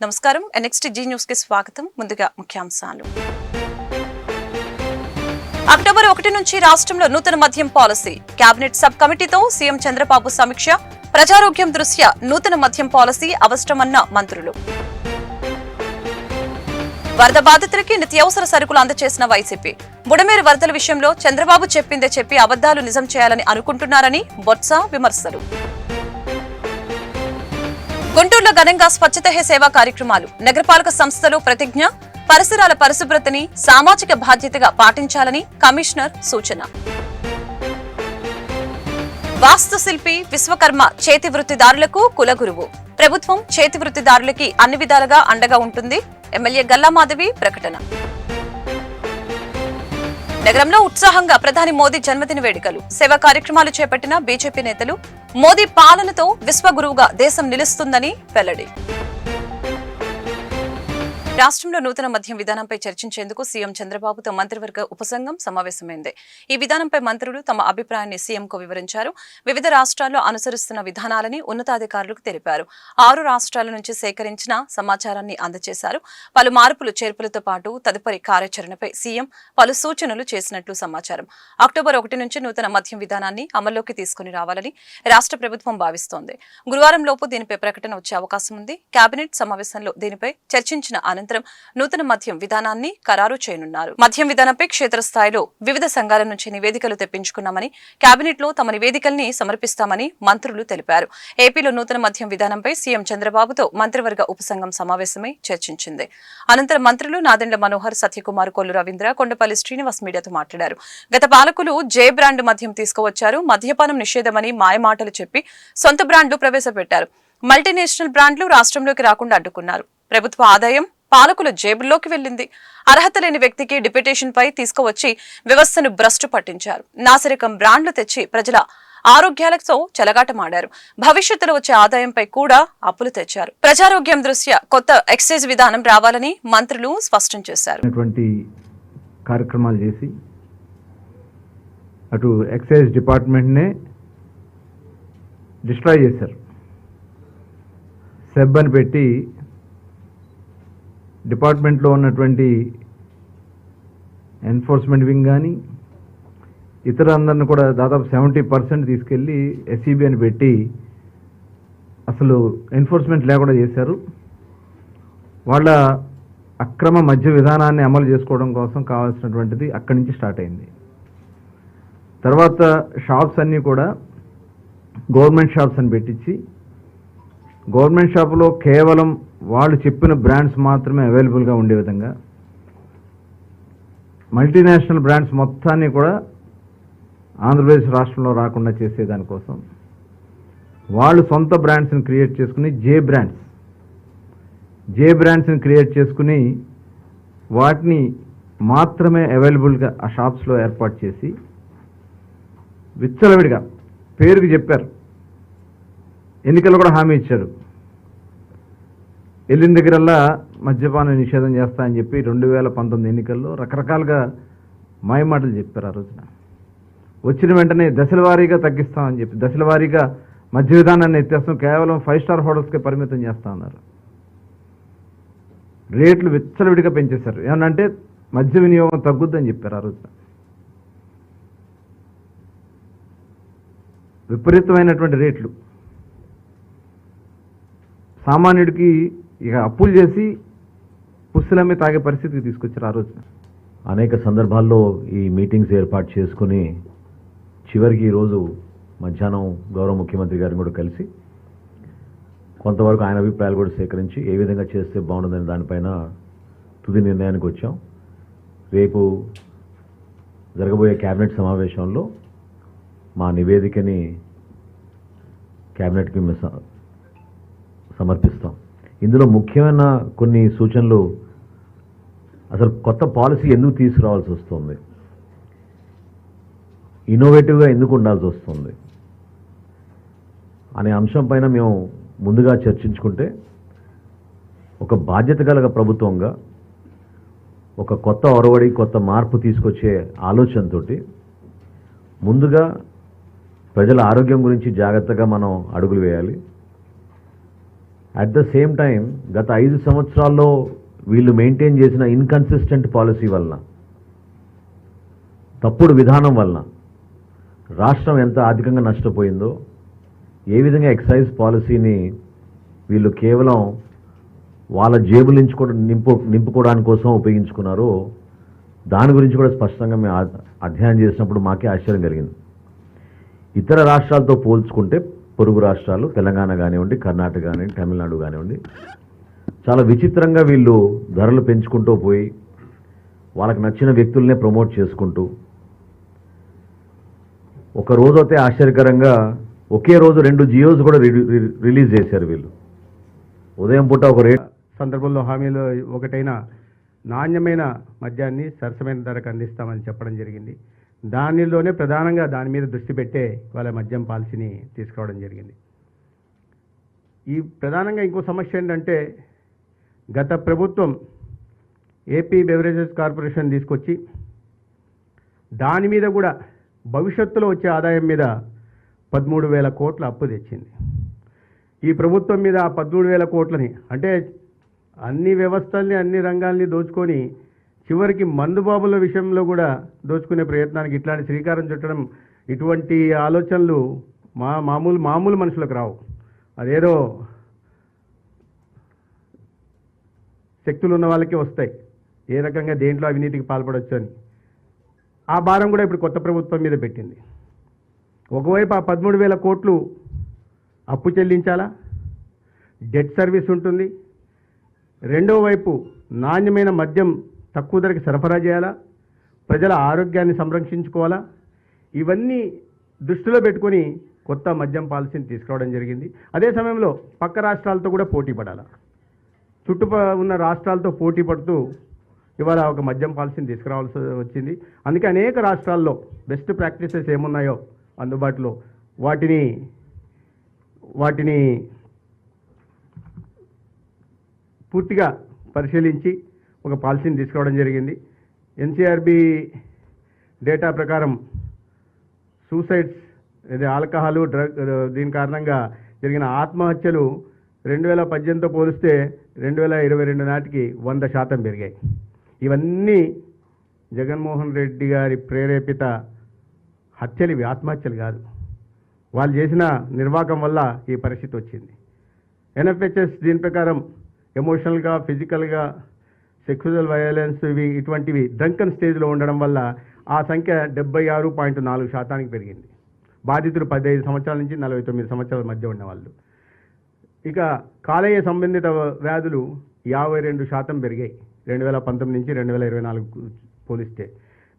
నమస్కారం NXT news కి స్వాగతం. ముందుగా ముఖ్యాంశాలు. అక్టోబర్ 1 నుంచి రాష్ట్రంలో నూతన మద్యం పాలసీ. కేబినెట్ సబ్ కమిటీతో సీఎం చంద్రబాబు సమీక్ష. ప్రజారోగ్యం దృష్ట్యా నూతన మద్యం పాలసీ అవసరమన్న మంత్రులు. వరద బాధితులకి నిత్యావసర సరుకులు అందజేసిన వైసీపీ. బుడమేరు వరదల విషయంలో చంద్రబాబు చెప్పిందే చెప్పి అబద్దాలు నిజం చేయాలని అనుకుంటున్నారని బొత్స విమర్శలు. గుంటూరులో ఘనంగా స్వచ్ఛత హే సేవా కార్యక్రమాలు. నగరపాలక సంస్థలో ప్రతిజ్ఞ. పరిసరాల పరిశుభ్రతని సామాజిక బాధ్యతగా పాటించాలని కమిషనర్ సూచన. వాస్తు శిల్పి విశ్వకర్మ చేతి వృత్తిదారులకు కులగురువు. ప్రభుత్వం చేతి వృత్తిదారులకి అన్ని విధాలుగా అండగా ఉంటుంది. ఎమ్మెల్యే గల్లా మాధవి ప్రకటన. నగరంలో ఉత్సాహంగా ప్రధాని మోదీ జన్మదిన వేడుకలు. సేవా కార్యక్రమాలు చేపట్టిన బీజేపీ నేతలు. మోదీ పాలనతో విశ్వగురువుగా దేశం నిలుస్తుందని వెల్లడి. రాష్ట్రంలో నూతన మద్యం విధానంపై చర్చించేందుకు సీఎం చంద్రబాబుతో మంత్రివర్గ ఉపసంఘం సమావేశమైంది. ఈ విధానంపై మంత్రులు తమ అభిప్రాయాన్ని సీఎంకు వివరించారు. వివిధ రాష్ట్రాల్లో అనుసరిస్తున్న విధానాలని ఉన్నతాధికారులకు తెలిపారు. 6 రాష్ట్రాల నుంచి సేకరించిన సమాచారాన్ని అందజేశారు. పలు మార్పులు చేర్పులతో పాటు తదుపరి కార్యాచరణపై సీఎం పలు సూచనలు చేసినట్లు సమాచారం. అక్టోబర్ 1 నుంచి నూతన మద్యం విధానాన్ని అమల్లోకి తీసుకుని రావాలని రాష్ట్ర ప్రభుత్వం భావిస్తోంది. గురువారం లోపు దీనిపై ప్రకటన వచ్చే అవకాశం ఉంది. కేబినెట్ సమావేశంలో దీనిపై చర్చించిన అనంతరం నూతన మద్యం విధానాన్ని ఖరారు చేయనున్నారు. మద్యం విధానంపై క్షేత్రస్థాయిలో వివిధ సంఘాల నుంచి నివేదికలు తెప్పించుకున్నామని, కేబినెట్ లో తమ నివేదికల్ని సమర్పిస్తామని మంత్రులు తెలిపారు. ఏపీలో నూతన మద్యం విధానంపై సీఎం చంద్రబాబుతో మంత్రివర్గ ఉపసంఘం సమావేశమై చర్చించింది. అనంతరం మంత్రులు నాదెండ్ల మనోహర్, సత్యకుమార్, కొల్లు రవీంద్ర, కొండపల్లి శ్రీనివాస్ మీడియాతో మాట్లాడారు. గత పాలకులు జే బ్రాండ్ మద్యం తీసుకువచ్చారు. మద్యపానం నిషేధమని మాయమాటలు చెప్పి సొంత బ్రాండ్లు ప్రవేశపెట్టారు. మల్టీనేషనల్ బ్రాండ్లు రాష్ట్రంలోకి రాకుండా అడ్డుకున్నారు. ప్రభుత్వ ఆదాయం పాలకుల జేబుల్లోకి వెళ్లింది. అర్హత లేని వ్యక్తికి డిప్యుటేషన్ పై తీసుకువచ్చి వ్యవస్థను భ్రష్టు పట్టించారు. నాసిరకం బ్రాండ్లు తెచ్చి ప్రజల ఆరోగ్యాలతో చెలగాటమాడారు. భవిష్యత్తులో వచ్చే ఆదాయంపై కూడా అప్పులు తెచ్చారు. ప్రజారోగ్యం దృష్ట్యా కొత్త ఎక్సైజ్ విధానం రావాలని మంత్రులు స్పష్టం చేశారు. కార్యక్రమాలు చేసి అటు ఎక్సైజ్ డిపార్ట్మెంట్ నే డిస్ట్రాయ్ చేశారు. సెబ్ అని పెట్టి డిపార్ట్మెంట్లో ఉన్నటువంటి ఎన్ఫోర్స్మెంట్ వింగ్ కానీ ఇతర అందరిని కూడా దాదాపు 70% తీసుకెళ్ళి SEB అని పెట్టి అసలు ఎన్ఫోర్స్మెంట్ లేకుండా చేశారు. వాళ్ళ అక్రమ మద్య విధానాన్ని అమలు చేసుకోవడం కోసం కావాల్సినటువంటిది అక్కడి నుంచి స్టార్ట్ అయింది. తర్వాత షాప్స్ అన్నీ కూడా గవర్నమెంట్ షాప్స్ అని పెట్టించి గవర్నమెంట్ షాపులో కేవలం వాళ్ళు చెప్పిన బ్రాండ్స్ మాత్రమే అవైలబుల్గా ఉండే విధంగా మల్టీనేషనల్ బ్రాండ్స్ మొత్తాన్ని కూడా ఆంధ్రప్రదేశ్ రాష్ట్రంలో రాకుండా చేసేదానికోసం వాళ్ళు సొంత బ్రాండ్స్ని క్రియేట్ చేసుకుని జే బ్రాండ్స్ని క్రియేట్ చేసుకుని వాటిని మాత్రమే అవైలబుల్గా ఆ షాప్స్లో ఏర్పాటు చేసి విచ్చలవిడిగా పేరుకి చెప్పారు. ఎన్నికల్లో కూడా హామీ ఇచ్చాడు. వెళ్ళిన దగ్గరల్లా మద్యపాన నిషేధం చేస్తా అని చెప్పి 2019 ఎన్నికల్లో రకరకాలుగా మాయమాటలు చెప్పారు. ఆ రోజున వచ్చిన వెంటనే దశల వారీగా తగ్గిస్తామని చెప్పి దశల వారీగా మద్య విధానాన్ని ఎత్తేస్తాం, కేవలం 5 స్టార్ హోటల్స్కే పరిమితం చేస్తా ఉన్నారు. రేట్లు విచ్చలవిడిగా పెంచేశారు. ఏమనంటే మద్య వినియోగం తగ్గుద్దని చెప్పారు. ఆ రోజున విపరీతమైనటువంటి రేట్లు. సామాన్యుడికి ఇక అప్పులు చేసి పుస్తలమ్మి తాగే పరిస్థితికి తీసుకొచ్చారు. ఆ రోజున అనేక సందర్భాల్లో ఈ మీటింగ్స్ ఏర్పాటు చేసుకుని చివరికి ఈరోజు మధ్యాహ్నం గౌరవ ముఖ్యమంత్రి గారిని కూడా కలిసి కొంతవరకు ఆయన అభిప్రాయాలు కూడా సేకరించి ఏ విధంగా చేస్తే బాగుంటుందని దానిపైన తుది నిర్ణయానికి వచ్చాం. రేపు జరగబోయే కేబినెట్ సమావేశంలో మా నివేదికని కేబినెట్కి సమర్పిస్తాం. ఇందులో ముఖ్యమైన కొన్ని సూచనలు, అసలు కొత్త పాలసీ ఎందుకు తీసుకురావాల్సి వస్తుంది, ఇన్నోవేటివ్గా ఎందుకు ఉండాల్సి వస్తుంది అనే అంశం పైన మేము ముందుగా చర్చించుకుంటే ఒక బాధ్యత గల ప్రభుత్వంగా ఒక కొత్త ఒరవడి, కొత్త మార్పు తీసుకొచ్చే ఆలోచనతో ముందుగా ప్రజల ఆరోగ్యం గురించి జాగ్రత్తగా మనం అడుగులు వేయాలి. అట్ ద సేమ్ టైం గత 5 సంవత్సరాల్లో వీళ్ళు మెయింటైన్ చేసిన ఇన్కన్సిస్టెంట్ పాలసీ వలన, తప్పుడు విధానం వలన రాష్ట్రం ఎంత ఆర్థికంగా నష్టపోయిందో, ఏ విధంగా ఎక్సైజ్ పాలసీని వీళ్ళు కేవలం వాళ్ళ జేబులు నింపుకోవడానికి కోసం ఉపయోగించుకున్నారో దాని గురించి కూడా స్పష్టంగా మేము అధ్యయనం చేసినప్పుడు మాకే ఆశ్చర్యం కలిగింది. ఇతర రాష్ట్రాలతో పోల్చుకుంటే పొరుగు రాష్ట్రాలు తెలంగాణ కానివ్వండి, కర్ణాటక కానివ్వండి, తమిళనాడు కానివ్వండి, చాలా విచిత్రంగా వీళ్ళు ధరలు పెంచుకుంటూ పోయి వాళ్ళకి నచ్చిన వ్యక్తులనే ప్రమోట్ చేసుకుంటూ, ఒక రోజు అయితే ఆశ్చర్యకరంగా ఒకే రోజు 2 జియోస్ కూడా రిలీజ్ చేశారు వీళ్ళు. ఉదయం పూట ఒక రేట్ సందర్భంలో హామీలో ఒకటైన నాణ్యమైన మద్యాన్ని సరసమైన ధరకు అందిస్తామని చెప్పడం జరిగింది. దానిలోనే ప్రధానంగా దాని మీద దృష్టి పెట్టే వాళ్ళ మద్యం పాలసీని తీసుకురావడం జరిగింది. ఈ ప్రధానంగా ఇంకో సమస్య ఏంటంటే, గత ప్రభుత్వం ఏపీ బెవరేజెస్ కార్పొరేషన్ తీసుకొచ్చి దాని మీద కూడా భవిష్యత్తులో వచ్చే ఆదాయం మీద 13,000 కోట్ల అప్పు తెచ్చింది. ఈ ప్రభుత్వం మీద ఆ 13,000 కోట్లని, అంటే అన్ని వ్యవస్థల్ని అన్ని రంగాల్ని దోచుకొని చివరికి మందుబాబుల విషయంలో కూడా దోచుకునే ప్రయత్నానికి ఇట్లాంటి శ్రీకారం చుట్టడం, ఇటువంటి ఆలోచనలు మామూలు మనుషులకు రావు. అదేదో శక్తులు ఉన్న వాళ్ళకే వస్తాయి, ఏ రకంగా దేంట్లో అవినీతికి పాల్పడవచ్చు అని. ఆ భారం కూడా ఇప్పుడు కొత్త ప్రభుత్వం మీద పెట్టింది. ఒకవైపు ఆ 13,000 కోట్లు అప్పు చెల్లించాలా, డెట్ సర్వీస్ ఉంటుంది. రెండో వైపు నాణ్యమైన మద్యం తక్కువ ధరకి సరఫరా చేయాలా, ప్రజల ఆరోగ్యాన్ని సంరక్షించుకోవాలా. ఇవన్నీ దృష్టిలో పెట్టుకొని కొత్త మద్యం పాలసీని తీసుకురావడం జరిగింది. అదే సమయంలో పక్క రాష్ట్రాలతో కూడా పోటీ పడాలా, ఉన్న రాష్ట్రాలతో పోటీ పడుతూ ఇవాళ ఒక మద్యం పాలసీని తీసుకురావాల్సి వచ్చింది. అందుకే అనేక రాష్ట్రాల్లో బెస్ట్ ప్రాక్టీసెస్ ఏమున్నాయో అందుబాటులో వాటిని పూర్తిగా పరిశీలించి ఒక పాలసీని తీసుకురావడం జరిగింది. ఎన్సీఆర్బీ డేటా ప్రకారం సూసైడ్స్, ఇది ఆల్కహాలు, డ్రగ్, దీని కారణంగా జరిగిన ఆత్మహత్యలు 2018తో పోలిస్తే 2022 నాటికి 100% పెరిగాయి. ఇవన్నీ జగన్మోహన్ రెడ్డి గారి ప్రేరేపిత హత్యలు, ఇవి ఆత్మహత్యలు కాదు. వాళ్ళు చేసిన నిర్వాహకం వల్ల ఈ పరిస్థితి వచ్చింది. ఎన్ఎఫ్హెచ్ఎస్ దీని ప్రకారం ఎమోషనల్గా, ఫిజికల్గా, సెక్సువల్ వైలెన్స్ ఇటువంటివి డ్రంకన్ స్టేజ్లో ఉండడం వల్ల ఆ సంఖ్య 76.4% పెరిగింది. బాధితులు 15 సంవత్సరాల నుంచి 49 సంవత్సరాల మధ్య ఉన్నవాళ్ళు. ఇక కాలేయ సంబంధిత వ్యాధులు 52% పెరిగాయి 2019 నుంచి 2024 పోలిస్తే.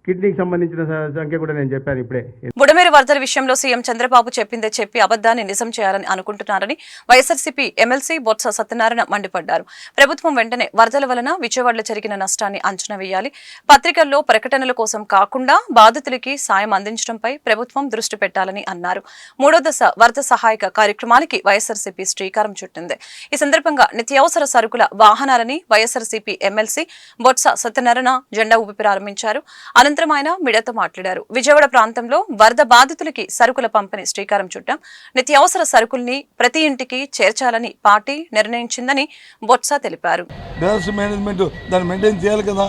కిడ్నీకి సంబంధించిన సంఖ్య కూడా నేను చెప్పాను ఇప్పుడే. బుడమేరు వరదల విషయంలో సీఎం చంద్రబాబు చెప్పిందే చెప్పి అబద్ధాన్ని నిజం చేయాలని అనుకుంటున్నారని వైఎస్ఆర్సీపీ ఎమ్మెల్సీ బొత్స సత్యనారాయణ మండిపడ్డారు. ప్రభుత్వం వెంటనే వరదల వలన విజయవాడలో జరిగిన నష్టాన్ని అంచనా వేయాలి, పత్రికల్లో ప్రకటనల కోసం కాకుండా బాధితులకి సాయం అందించడంపై ప్రభుత్వం దృష్టి పెట్టాలని అన్నారు. 3వ దశ వరద సహాయక కార్యక్రమానికి వైఎస్ఆర్సీపీ శ్రీకారం చుట్టింది. ఈ సందర్భంగా నిత్యావసర సరుకుల వాహనాలని వైఎస్ఆర్సీపీ ఎమ్మెల్సీ బొత్స సత్యనారాయణ జెండా ఊపి ప్రారంభించారు. అనంతరం ఆయన మీడియాతో మాట్లాడారు. విజయవాడ ప్రాంతంలో వరద బాధితులకి సరుకుల పంపిణీ శ్రీకారం చుట్టాం. నిత్యావసర సరుకుల్ని ప్రతి ఇంటికి చేర్చాలని పార్టీ నిర్ణయించిందని బొత్స తెలిపారు. మేనేజ్మెంట్ దాన్ని మెయింటైన్ చేయాలి కదా,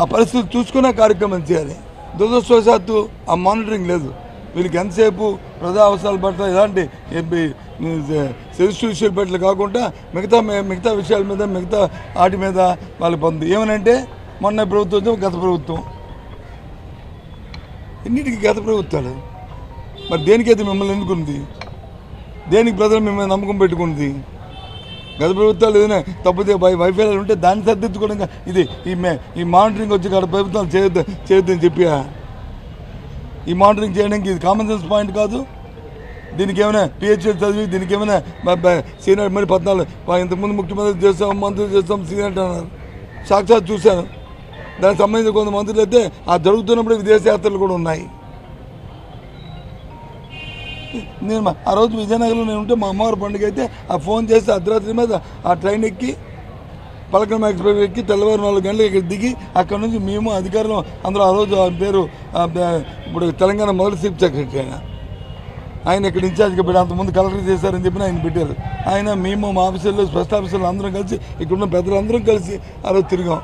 ఆ పరిస్థితి చూసుకునే కార్యక్రమం చేయాలి. దురదృష్టవశాత్తు ఆ మానిటరింగ్ లేదు. వీళ్ళకి ఎంతసేపు ప్రజా అవసరాలు పడతాయి, ఇలాంటి సెన్సిటివ్ ఇష్యూలు పెట్టలు కాకుండా మిగతా విషయాల మీద, మిగతా వాటి మీద వాళ్ళు పొంది ఏమనంటే మొన్న ప్రభుత్వం, గత ప్రభుత్వం, ఎన్నిటికీ గత ప్రభుత్వాలు. మరి దేనికైతే మిమ్మల్ని ఎన్నుకుంది, దేనికి ప్రజలు మిమ్మల్ని నమ్మకం పెట్టుకుంది? గత ప్రభుత్వాలు ఏదైనా తప్పితే వైఫల్యాలు ఉంటే దాన్ని సర్దిద్దుకోవడం. ఇది ఈ మానిటరింగ్ వచ్చి కాడ ప్రభుత్వాలు చేయొద్దని చెప్పి ఈ మానిటరింగ్ చేయడానికి ఇది కామన్ సెన్స్ పాయింట్ కాదు. దీనికి ఏమైనా పిహెచ్డీ చదివి, దీనికి ఏమైనా సీనియర్, మరి 14 ఇంతకుముందు ముఖ్యమంత్రి చేస్తాం, మంత్రులు చేస్తాం, సీనియర్ అన్నారు. సాక్షాత్ చూశాను. దానికి సంబంధించిన కొంత మంత్రులు అయితే ఆ జరుగుతున్నప్పుడు విదేశయాత్రలు కూడా ఉన్నాయి. నేను ఆ రోజు విజయనగరంలో నేను ఉంటే మా అమ్మవారి పండుగ అయితే ఆ ఫోన్ చేసి అర్ధరాత్రి మీద ఆ ట్రైన్ ఎక్కి పలకం ఎక్స్ప్రెస్ ఎక్కి తెల్లవారు 4 గంటలకు ఇక్కడ దిగి అక్కడ నుంచి మేము అధికారులు అందరూ ఆ రోజు ఆ పేరు ఇప్పుడు తెలంగాణ మొదటి చీఫ్ సెక్రటరీ అయినా ఆయన ఇక్కడ ఇన్ఛార్జ్గా పెట్టి అంతకుముందు కలెక్టర్ చేశారని చెప్పి ఆయన పెట్టారు. ఆయన మేము మా ఆఫీసర్లు స్పెషల్ ఆఫీసర్లు అందరం కలిసి ఇక్కడున్న పెద్దలందరం కలిసి ఆ రోజు తిరిగాం.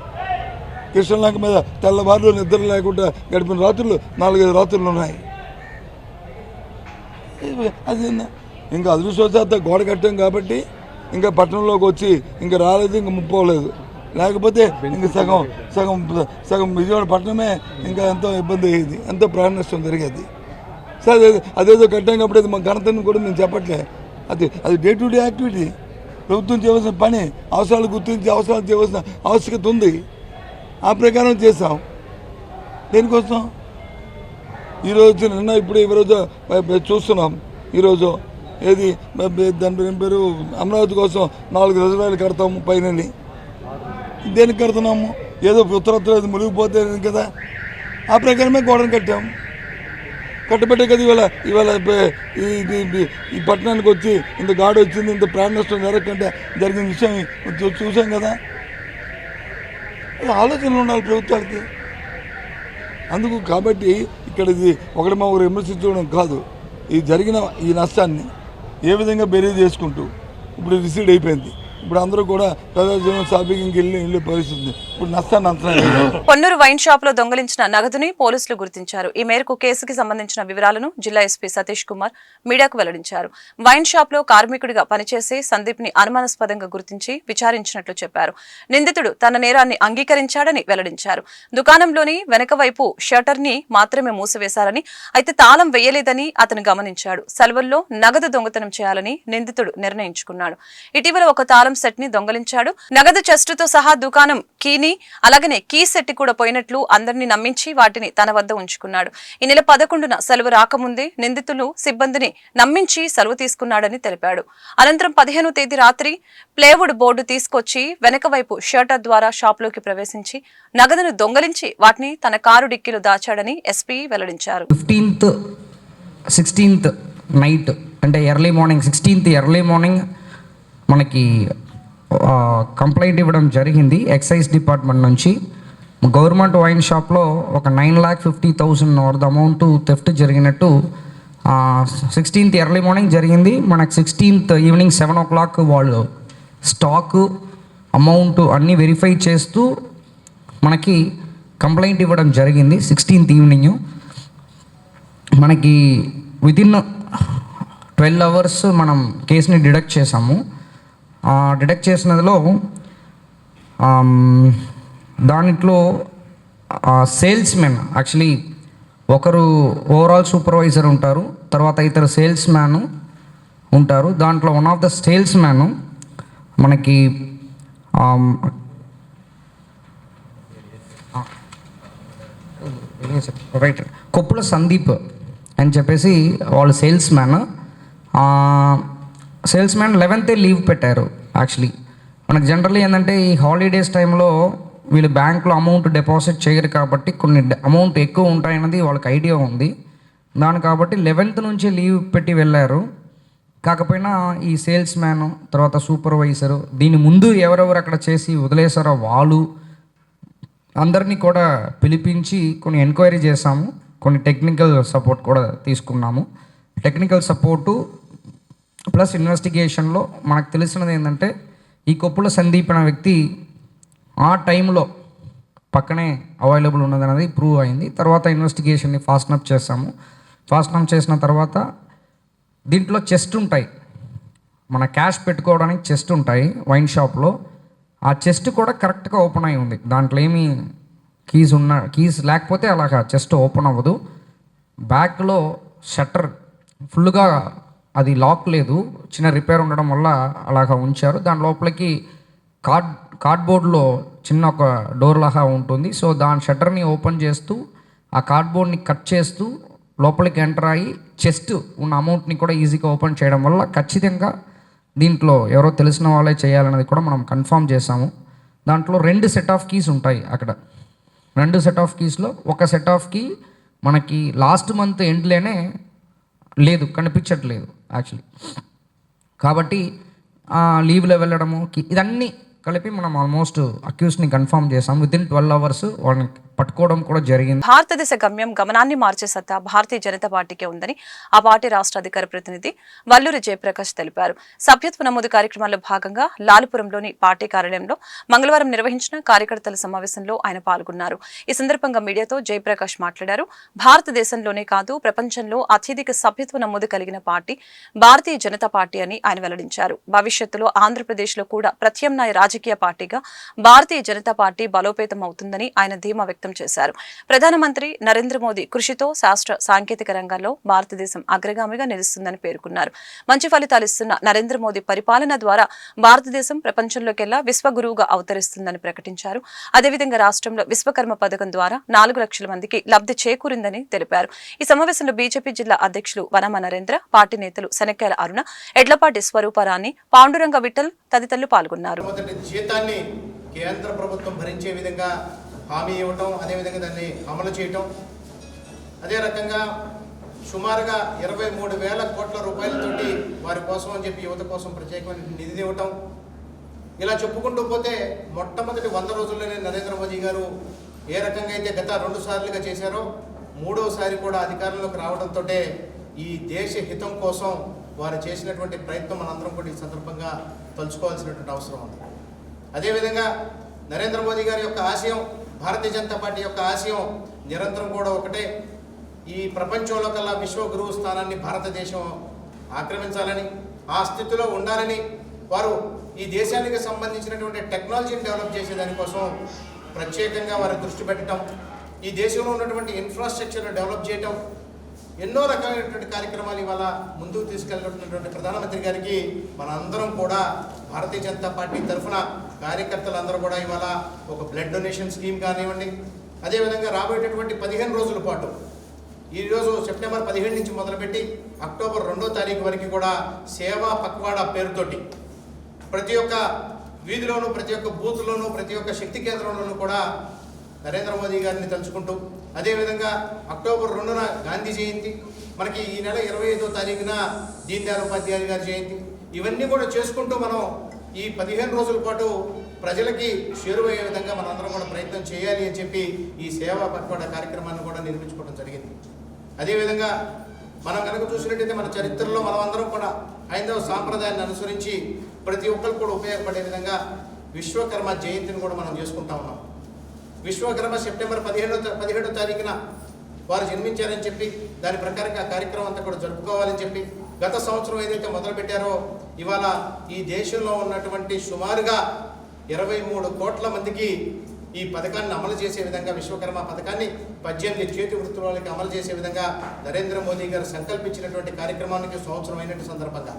కృష్ణలంక మీద తెల్లవారులు నిద్ర లేకుండా గడిపిన రాత్రులు 4-5 రాత్రులు ఉన్నాయి. అది ఇంకా అదృష్టవశాత్తు గోడ కట్టాం కాబట్టి ఇంకా పట్టణంలోకి వచ్చి ఇంకా రాలేదు, ఇంకా ముప్పోలేదు. లేకపోతే ఇంక సగం విజయవాడ పట్టణమే ఇంకా ఎంతో ఇబ్బంది అయ్యేది, ఎంతో ప్రాణ నష్టం జరిగేది. సరే అదేదో కట్టాం కాబట్టి అది మా ఘనతను కూడా మేము చెప్పట్లే. అది డే టు డే యాక్టివిటీ. ప్రభుత్వం చేయవలసిన పని, అవసరాలు గుర్తించి అవసరాలు చేయవలసిన ఆవశ్యకత ఉంది. ఆ ప్రకారం చేసాం. దేనికోసం ఈరోజు నిన్న ఇప్పుడు ఈరోజు చూస్తున్నాం. ఈరోజు ఏది దాని పేరు అమరావతి కోసం 4 రిజర్వాయర్లు కడతాము పైన. దేనికి కడుతున్నాము? ఏదో ఉత్తరత్తులు అది మునిగిపోతే కదా, ఆ ప్రకారమే గోడను కట్టాము. కట్టబెట్టే కదా ఇవాళ ఈ పట్టణానికి వచ్చి ఇంత గాడి వచ్చింది, ఇంత ప్రాణ నష్టం జరగకుండా జరిగిన విషయం చూసాం కదా. ఆలోచనలు ఉండాలి ప్రభుత్వానికి. అందుకు కాబట్టి ఇక్కడ ఇది ఒకటి మా ఊరు విమర్శించడం కాదు, ఈ జరిగిన ఈ నష్టాన్ని ఏ విధంగా బెరీ చేసుకుంటూ ఇప్పుడు రిసీడ్ అయిపోయింది. ఇప్పుడు అందరూ కూడా ప్రజాజీవనం సాఫీకి వెళ్ళే పరిస్థితి. ఇప్పుడు నష్టాన్ని అంచనా. పొన్నూరు వైన్ షాప్ లో దొంగలించిన నగదుని పోలీసులు గుర్తించారు. ఈ మేరకు కేసుకి సంబంధించిన వివరాలను జిల్లా ఎస్పీ సతీష్ కుమార్ మీడియాకు వెల్లడించారు. వైన్ షాప్ లో కార్మికుడిగా పనిచేసే సందీప్ ని అనుమానాస్పదంగా గుర్తించి విచారించినట్లు చెప్పారు. నిందితుడు తన నేరాన్ని అంగీకరించాడని వెల్లడించారు. దుకాణంలోని వెనక వైపు షటర్ ని మాత్రమే మూసివేశారని, అయితే తాళం వేయలేదని అతను గమనించాడు. సెలవుల్లో నగదు దొంగతనం చేయాలని నిందితుడు నిర్ణయించుకున్నాడు. ఇటీవల ఒక తాళం సెట్ ని దొంగలించాడు. నగదు చెస్టుతో సహా దుకాణం కీని అలాగనే కీ సెట్ కూడా పోయినట్లు అందరినీ నమ్మించి వాటిని తన వద్ద ఉంచుకున్నాడు. ఈ నెల 11న సెలవు రాకముందే నిందితులు సిబ్బందిని నమ్మించి సెలవు తీసుకున్నాడని తెలిపాడు. అనంతరం 15వ తేదీ రాత్రి ప్లేవుడ్ బోర్డు తీసుకొచ్చి వెనక వైపు షటర్ ద్వారా షాప్ లోకి ప్రవేశించి నగదును దొంగలించి వాటిని తన కారు డిక్కీలో దాచాడని ఎస్పీ వెల్లడించారు. 16th నైట్ అంటే early morning 16th early morning మనకి కంప్లైంట్ ఇవ్వడం జరిగింది ఎక్సైజ్ డిపార్ట్మెంట్ నుంచి. గవర్నమెంట్ వైన్ షాప్లో ఒక 9,50,000 వర్త్ అమౌంట్ థెఫ్ట్ జరిగినట్టు 16th ఎర్లీ మార్నింగ్ జరిగింది. మనకు 16th ఈవినింగ్ 7 o'clock వాళ్ళు స్టాకు అమౌంట్ అన్నీ వెరిఫై చేస్తూ మనకి కంప్లైంట్ ఇవ్వడం జరిగింది. 16th ఈవినింగ్ మనకి వితిన్ 12 hours మనం కేసుని డిడక్ట్ చేసాము. డిడక్ట్ చేసినదిలో దాంట్లో సేల్స్ మెన్ యాక్చువల్లీ ఒకరు ఓవరాల్ సూపర్వైజర్ ఉంటారు, తర్వాత ఇతర సేల్స్ మ్యాన్ ఉంటారు. దాంట్లో one of the sales man మనకి రైట్ కొప్పుల సందీప్ అని చెప్పేసి వాళ్ళు సేల్స్ మ్యాన్ 11th లీవ్ పెట్టారు. యాక్చువల్లీ మనకు జనరల్లీ ఏంటంటే ఈ హాలిడేస్ టైంలో వీళ్ళు బ్యాంకులో అమౌంట్ డిపాజిట్ చేయరు కాబట్టి కొన్ని అమౌంట్ ఎక్కువ ఉంటాయన్నది వాళ్ళకి ఐడియా ఉంది. దాని కాబట్టి 11th నుంచి లీవ్ పెట్టి వెళ్ళారు. కాకపోయినా ఈ సేల్స్ మ్యాన్ తర్వాత సూపర్వైజరు దీని ముందు ఎవరెవరు అక్కడ చేసి వదిలేసారో వాళ్ళు అందరినీ కూడా పిలిపించి కొన్ని ఎంక్వైరీ చేశాము. కొన్ని టెక్నికల్ సపోర్ట్ కూడా తీసుకున్నాము. టెక్నికల్ సపోర్టు ప్లస్ ఇన్వెస్టిగేషన్లో మనకు తెలిసినది ఏంటంటే ఈ కొప్పుల సందీప్ అనే వ్యక్తి ఆ టైంలో పక్కనే అవైలబుల్ ఉన్నదనేది ప్రూవ్ అయింది. తర్వాత ఇన్వెస్టిగేషన్ని ఫాస్ట్ అప్ చేసాము. ఫాస్ట్ అప్ చేసిన తర్వాత దీంట్లో చెస్ట్ ఉంటాయి, మన క్యాష్ పెట్టుకోవడానికి చెస్ట్ ఉంటాయి వైన్ షాప్లో. ఆ చెస్ట్ కూడా కరెక్ట్గా ఓపెన్ అయి ఉంది. దాంట్లో ఏమీ కీస్ లేకపోతే అలాగా చెస్ట్ ఓపెన్ అవ్వదు. బ్యాక్లో షట్టర్ ఫుల్గా అది లాక్ లేదు, చిన్న రిపేర్ ఉండడం వల్ల అలాగా ఉంచారు. దాని లోపలికి కార్డ్బోర్డ్లో చిన్న ఒక డోర్ లాగా ఉంటుంది. సో దాని షట్టర్ని ఓపెన్ చేస్తూ ఆ కార్డ్బోర్డ్ని కట్ చేస్తూ లోపలికి ఎంటర్ అయ్యి చెస్ట్ ఉన్న అమౌంట్ని కూడా ఈజీగా ఓపెన్ చేయడం వల్ల ఖచ్చితంగా దీంట్లో ఎవరో తెలిసిన వాళ్ళే చేయాలనేది కూడా మనం కన్ఫర్మ్ చేసాము. దాంట్లో 2 సెట్ ఆఫ్ కీస్ ఉంటాయి. అక్కడ 2 సెట్ ఆఫ్ కీస్లో ఒక సెట్ ఆఫ్ కీ మనకి లాస్ట్ మంత్ ఎండ్లోనే లేదు, కనిపించట్లేదు యాక్చువల్లీ. కాబట్టి లీవ్లో వెళ్ళడము ఇదన్నీ కలిపి మనం ఆల్మోస్ట్ అక్యూస్ని కన్ఫర్మ్ చేసాం. వితిన్ 12 అవర్స్ వాళ్ళని పట్టుకోవడం కూడా జరిగింది. భారతదేశ గమ్యం గమనాన్ని మార్చే సత్తా భారతీయ జనతా పార్టీకే ఉందని ఆ పార్టీ రాష్ట్ర అధికార ప్రతినిధి వల్లూరి జయప్రకాష్ తెలిపారు. సభ్యత్వ నమోదు కార్యక్రమాల్లో భాగంగా లాలుపురంలోని పార్టీ కార్యాలయంలో మంగళవారం నిర్వహించిన కార్యకర్తల సమావేశంలో ఆయన పాల్గొన్నారు. ఈ సందర్భంగా మీడియాతో జయప్రకాష్ మాట్లాడారు. భారతదేశంలోనే కాదు ప్రపంచంలో అత్యధిక సభ్యత్వ నమోదు కలిగిన పార్టీ భారతీయ జనతా పార్టీ అని ఆయన వెల్లడించారు. భవిష్యత్తులో ఆంధ్రప్రదేశ్లో కూడా ప్రత్యామ్నాయ రాజకీయ పార్టీగా భారతీయ జనతా పార్టీ బలోపేతం అవుతుందని ఆయన ధీమా వ్యక్తం చేశారు. ప్రధానమంత్రి నరేంద్ర మోదీ కృషితో శాస్త్ర సాంకేతిక రంగాల్లో భారతదేశం అగ్రగామిగా నిలుస్తుందని పేర్కొన్నారు. మంచి ఫలితాలు ఇస్తున్న నరేంద్ర మోదీ పరిపాలన ద్వారా భారతదేశం ప్రపంచంలోకెల్లా విశ్వగురువుగా అవతరిస్తుందని ప్రకటించారు. అదేవిధంగా రాష్ట్రంలో విశ్వకర్మ పథకం ద్వారా 4 లక్షల మందికి లబ్ధి చేకూరిందని తెలిపారు. ఈ సమావేశంలో బీజేపీ జిల్లా అధ్యక్షులు వనమ నరేంద్ర, పార్టీ నేతలు శనక్యాల అరుణ, ఎడ్లపాటి స్వరూపరాణి, పాండురంగ విఠల్ తదితరులు పాల్గొన్నారు. జీతాన్ని కేంద్ర ప్రభుత్వం భరించే విధంగా హామీ ఇవ్వటం, అదేవిధంగా దాన్ని అమలు చేయటం, అదే రకంగా సుమారుగా 23,000 కోట్ల రూపాయలతోటి వారి కోసం అని చెప్పి యువత కోసం ప్రత్యేకమైన నిధి ఇవ్వటం, ఇలా చెప్పుకుంటూ పోతే మొట్టమొదటి 100 రోజుల్లోనే నరేంద్ర మోదీ గారు ఏ రకంగా అయితే గత 2 సార్లుగా చేశారో 3వసారి కూడా అధికారంలోకి రావడంతో ఈ దేశ హితం కోసం వారు చేసినటువంటి ప్రయత్నం మనందరం కూడా ఈ సందర్భంగా తలుచుకోవాల్సినటువంటి అవసరం ఉంది. అదేవిధంగా నరేంద్ర మోదీ గారి యొక్క ఆశయం, భారతీయ జనతా పార్టీ యొక్క ఆశయం నిరంతరం కూడా ఒకటే, ఈ ప్రపంచంలో కల్లా విశ్వ గురువు స్థానాన్ని భారతదేశం ఆక్రమించాలని, ఆ స్థితిలో ఉండాలని వారు ఈ దేశానికి సంబంధించినటువంటి టెక్నాలజీని డెవలప్ చేసేదానికోసం ప్రత్యేకంగా వారు దృష్టి పెట్టడం, ఈ దేశంలో ఉన్నటువంటి ఇన్ఫ్రాస్ట్రక్చర్ను డెవలప్ చేయటం, ఎన్నో రకాలైనటువంటి కార్యక్రమాలు ఇవాళ ముందుకు తీసుకెళ్ళినటువంటి ప్రధానమంత్రి గారికి మనందరం కూడా భారతీయ జనతా పార్టీ తరఫున కార్యకర్తలందరూ కూడా ఇవాళ ఒక బ్లడ్ డొనేషన్ స్కీమ్ కానివ్వండి, అదేవిధంగా రాబోయేటటువంటి 15 రోజుల పాటు, ఈరోజు సెప్టెంబర్ 17 నుంచి మొదలుపెట్టి అక్టోబర్ 2వ తారీఖు వరకు కూడా సేవా పక్వాడా పేరుతోటి ప్రతి ఒక్క వీధిలోనూ, ప్రతి ఒక్క బూత్లోనూ, ప్రతి ఒక్క శక్తి కేంద్రంలోనూ కూడా నరేంద్ర మోదీ గారిని తలుచుకుంటూ, అదేవిధంగా అక్టోబర్ 2న గాంధీ జయంతి, మనకి ఈ నెల 25వ తారీఖున దీన్ దయాళ్ ఉపాధ్యాయ గారి జయంతి, ఇవన్నీ కూడా చేసుకుంటూ మనం ఈ 15 రోజుల పాటు ప్రజలకి చేరువయ్యే విధంగా మనందరం కూడా ప్రయత్నం చేయాలి అని చెప్పి ఈ సేవా పక్వాడా కార్యక్రమాన్ని కూడా నిర్మించుకోవడం జరిగింది. అదేవిధంగా మనం కనుక చూసినట్టయితే మన చరిత్రలో మనమందరం కూడా హైందవ సాంప్రదాయాన్ని అనుసరించి ప్రతి ఒక్కరు కూడా ఉపయోగపడే విధంగా విశ్వకర్మ జయంతిని కూడా మనం చేసుకుంటా ఉన్నాం. విశ్వకర్మ సెప్టెంబర్ 17వ తారీఖున వారు జన్మించారని చెప్పి దాని ప్రకారంగా కార్యక్రమం అంతా కూడా జరుపుకోవాలని చెప్పి గత సంవత్సరం ఏదైతే మొదలుపెట్టారో ఇవాళ ఈ దేశంలో ఉన్నటువంటి సుమారుగా 23 కోట్ల మందికి ఈ పథకాన్ని అమలు చేసే విధంగా, విశ్వకర్మ పథకాన్ని 18 చేతి వృత్తుల వాళ్ళకి అమలు చేసే విధంగా నరేంద్ర మోదీ గారు సంకల్పించినటువంటి కార్యక్రమానికి సంవత్సరం అయినటువంటి సందర్భంగా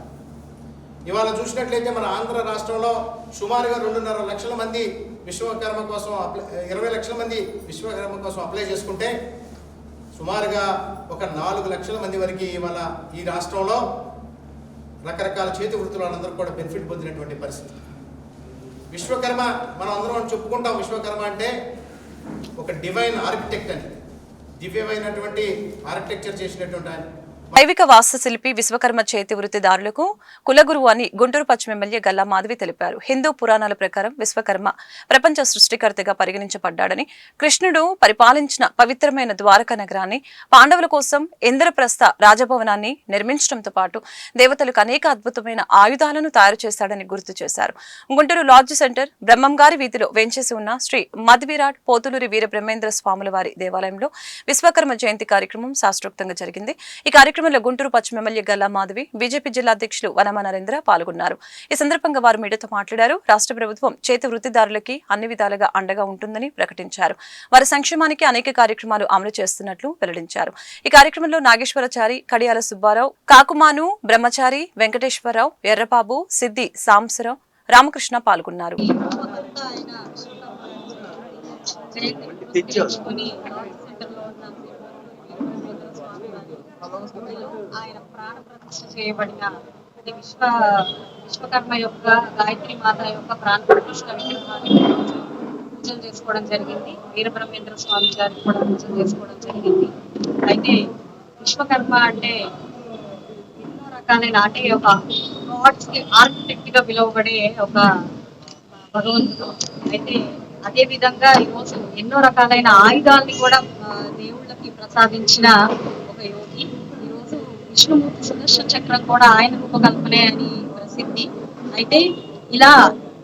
ఇవాళ చూసినట్లయితే మన ఆంధ్ర రాష్ట్రంలో సుమారుగా 2.5 లక్షల మంది విశ్వకర్మ కోసం 20 లక్షల మంది విశ్వకర్మ కోసం అప్లై చేసుకుంటే సుమారుగా ఒక 4 లక్షల మంది వరకు ఇవాళ ఈ రాష్ట్రంలో రకరకాల చేతి వృత్తులు వాళ్ళందరూ కూడా బెనిఫిట్ పొందినటువంటి పరిస్థితి. విశ్వకర్మ మనం అందరం చెప్పుకుంటాం, విశ్వకర్మ అంటే ఒక డివైన్ ఆర్కిటెక్ట్ అని, దివ్యమైనటువంటి ఆర్కిటెక్చర్ చేసినటువంటి ఆయన. దైవిక వాస్తుశిల్పి విశ్వకర్మ చేతి వృత్తిదారులకు కులగురువు అని గుంటూరు పశ్చిమ ఎమ్మెల్యే గల్లా మాధవి తెలిపారు. హిందూ పురాణాల ప్రకారం విశ్వకర్మ ప్రపంచ సృష్టికర్తగా పరిగణించబడ్డాడని, కృష్ణుడు పరిపాలించిన పవిత్రమైన ద్వారకా నగరాన్ని, పాండవుల కోసం ఇంద్రప్రస్థ రాజభవనాన్ని నిర్మించడంతో పాటు దేవతలకు అనేక అద్భుతమైన ఆయుధాలను తయారు చేశాడని గుర్తు చేశారు. గుంటూరు లాడ్జ్ సెంటర్ బ్రహ్మంగారి వీధిలో వేంచేసి ఉన్న శ్రీ మధ్విరాట్ పోతులూరి వీర బ్రహ్మేంద్ర స్వాముల వారి దేవాలయంలో విశ్వకర్మ జయంతి కార్యక్రమం శాస్త్రోక్తంగా జరిగింది. ఈ కార్యక్రమంలో గుంటూరు పశ్చిమ ఎమ్మెల్యే గల్లా మాధవి, బీజేపీ జిల్లా అధ్యక్షులు వనమ నరేంద్ర పాల్గొన్నారు. ఈ సందర్భంగా వారు మీడియాతో మాట్లాడారు. రాష్ట్ర ప్రభుత్వం చేతి వృత్తిదారులకి అన్ని విధాలుగా అండగా ఉంటుందని ప్రకటించారు. వారి సంక్షేమానికి అనేక కార్యక్రమాలు అమలు చేస్తున్నట్లు వెల్లడించారు. ఈ కార్యక్రమంలో నాగేశ్వరచారి, కడియాల సుబ్బారావు, కాకుమాను బ్రహ్మచారి, వెంకటేశ్వరరావు, ఎర్రబాబు, సిద్ది సాంబశివరావు, రామకృష్ణ పాల్గొన్నారు. ఆయన ప్రాణ ప్రతిష్ఠ చేయబడిన విశ్వకర్మ యొక్క గాయత్రి మాత యొక్క ప్రాణ ప్రతిష్ఠ విగ్రహాన్ని పూజలు చేసుకోవడం జరిగింది. వీరబ్రహ్మేంద్ర స్వామి గారికి కూడా పూజలు చేసుకోవడం జరిగింది. అయితే విశ్వకర్మ అంటే ఎన్నో రకాలైన, అంటే ఒక గాడ్స్ కి ఆర్కిటెక్ట్ గా పిలువబడే ఒక భగవంతుడు. అయితే అదే విధంగా ఈరోజు ఎన్నో రకాలైన ఆయుధాలని కూడా దేవుళ్ళకి ప్రసాదించిన ఒక యోగి. ఈరోజు విష్ణుమూర్తి సుదర్శన చక్రం కూడా ఆయన రూపకల్పనే అని ప్రసిద్ధి. అయితే ఇలా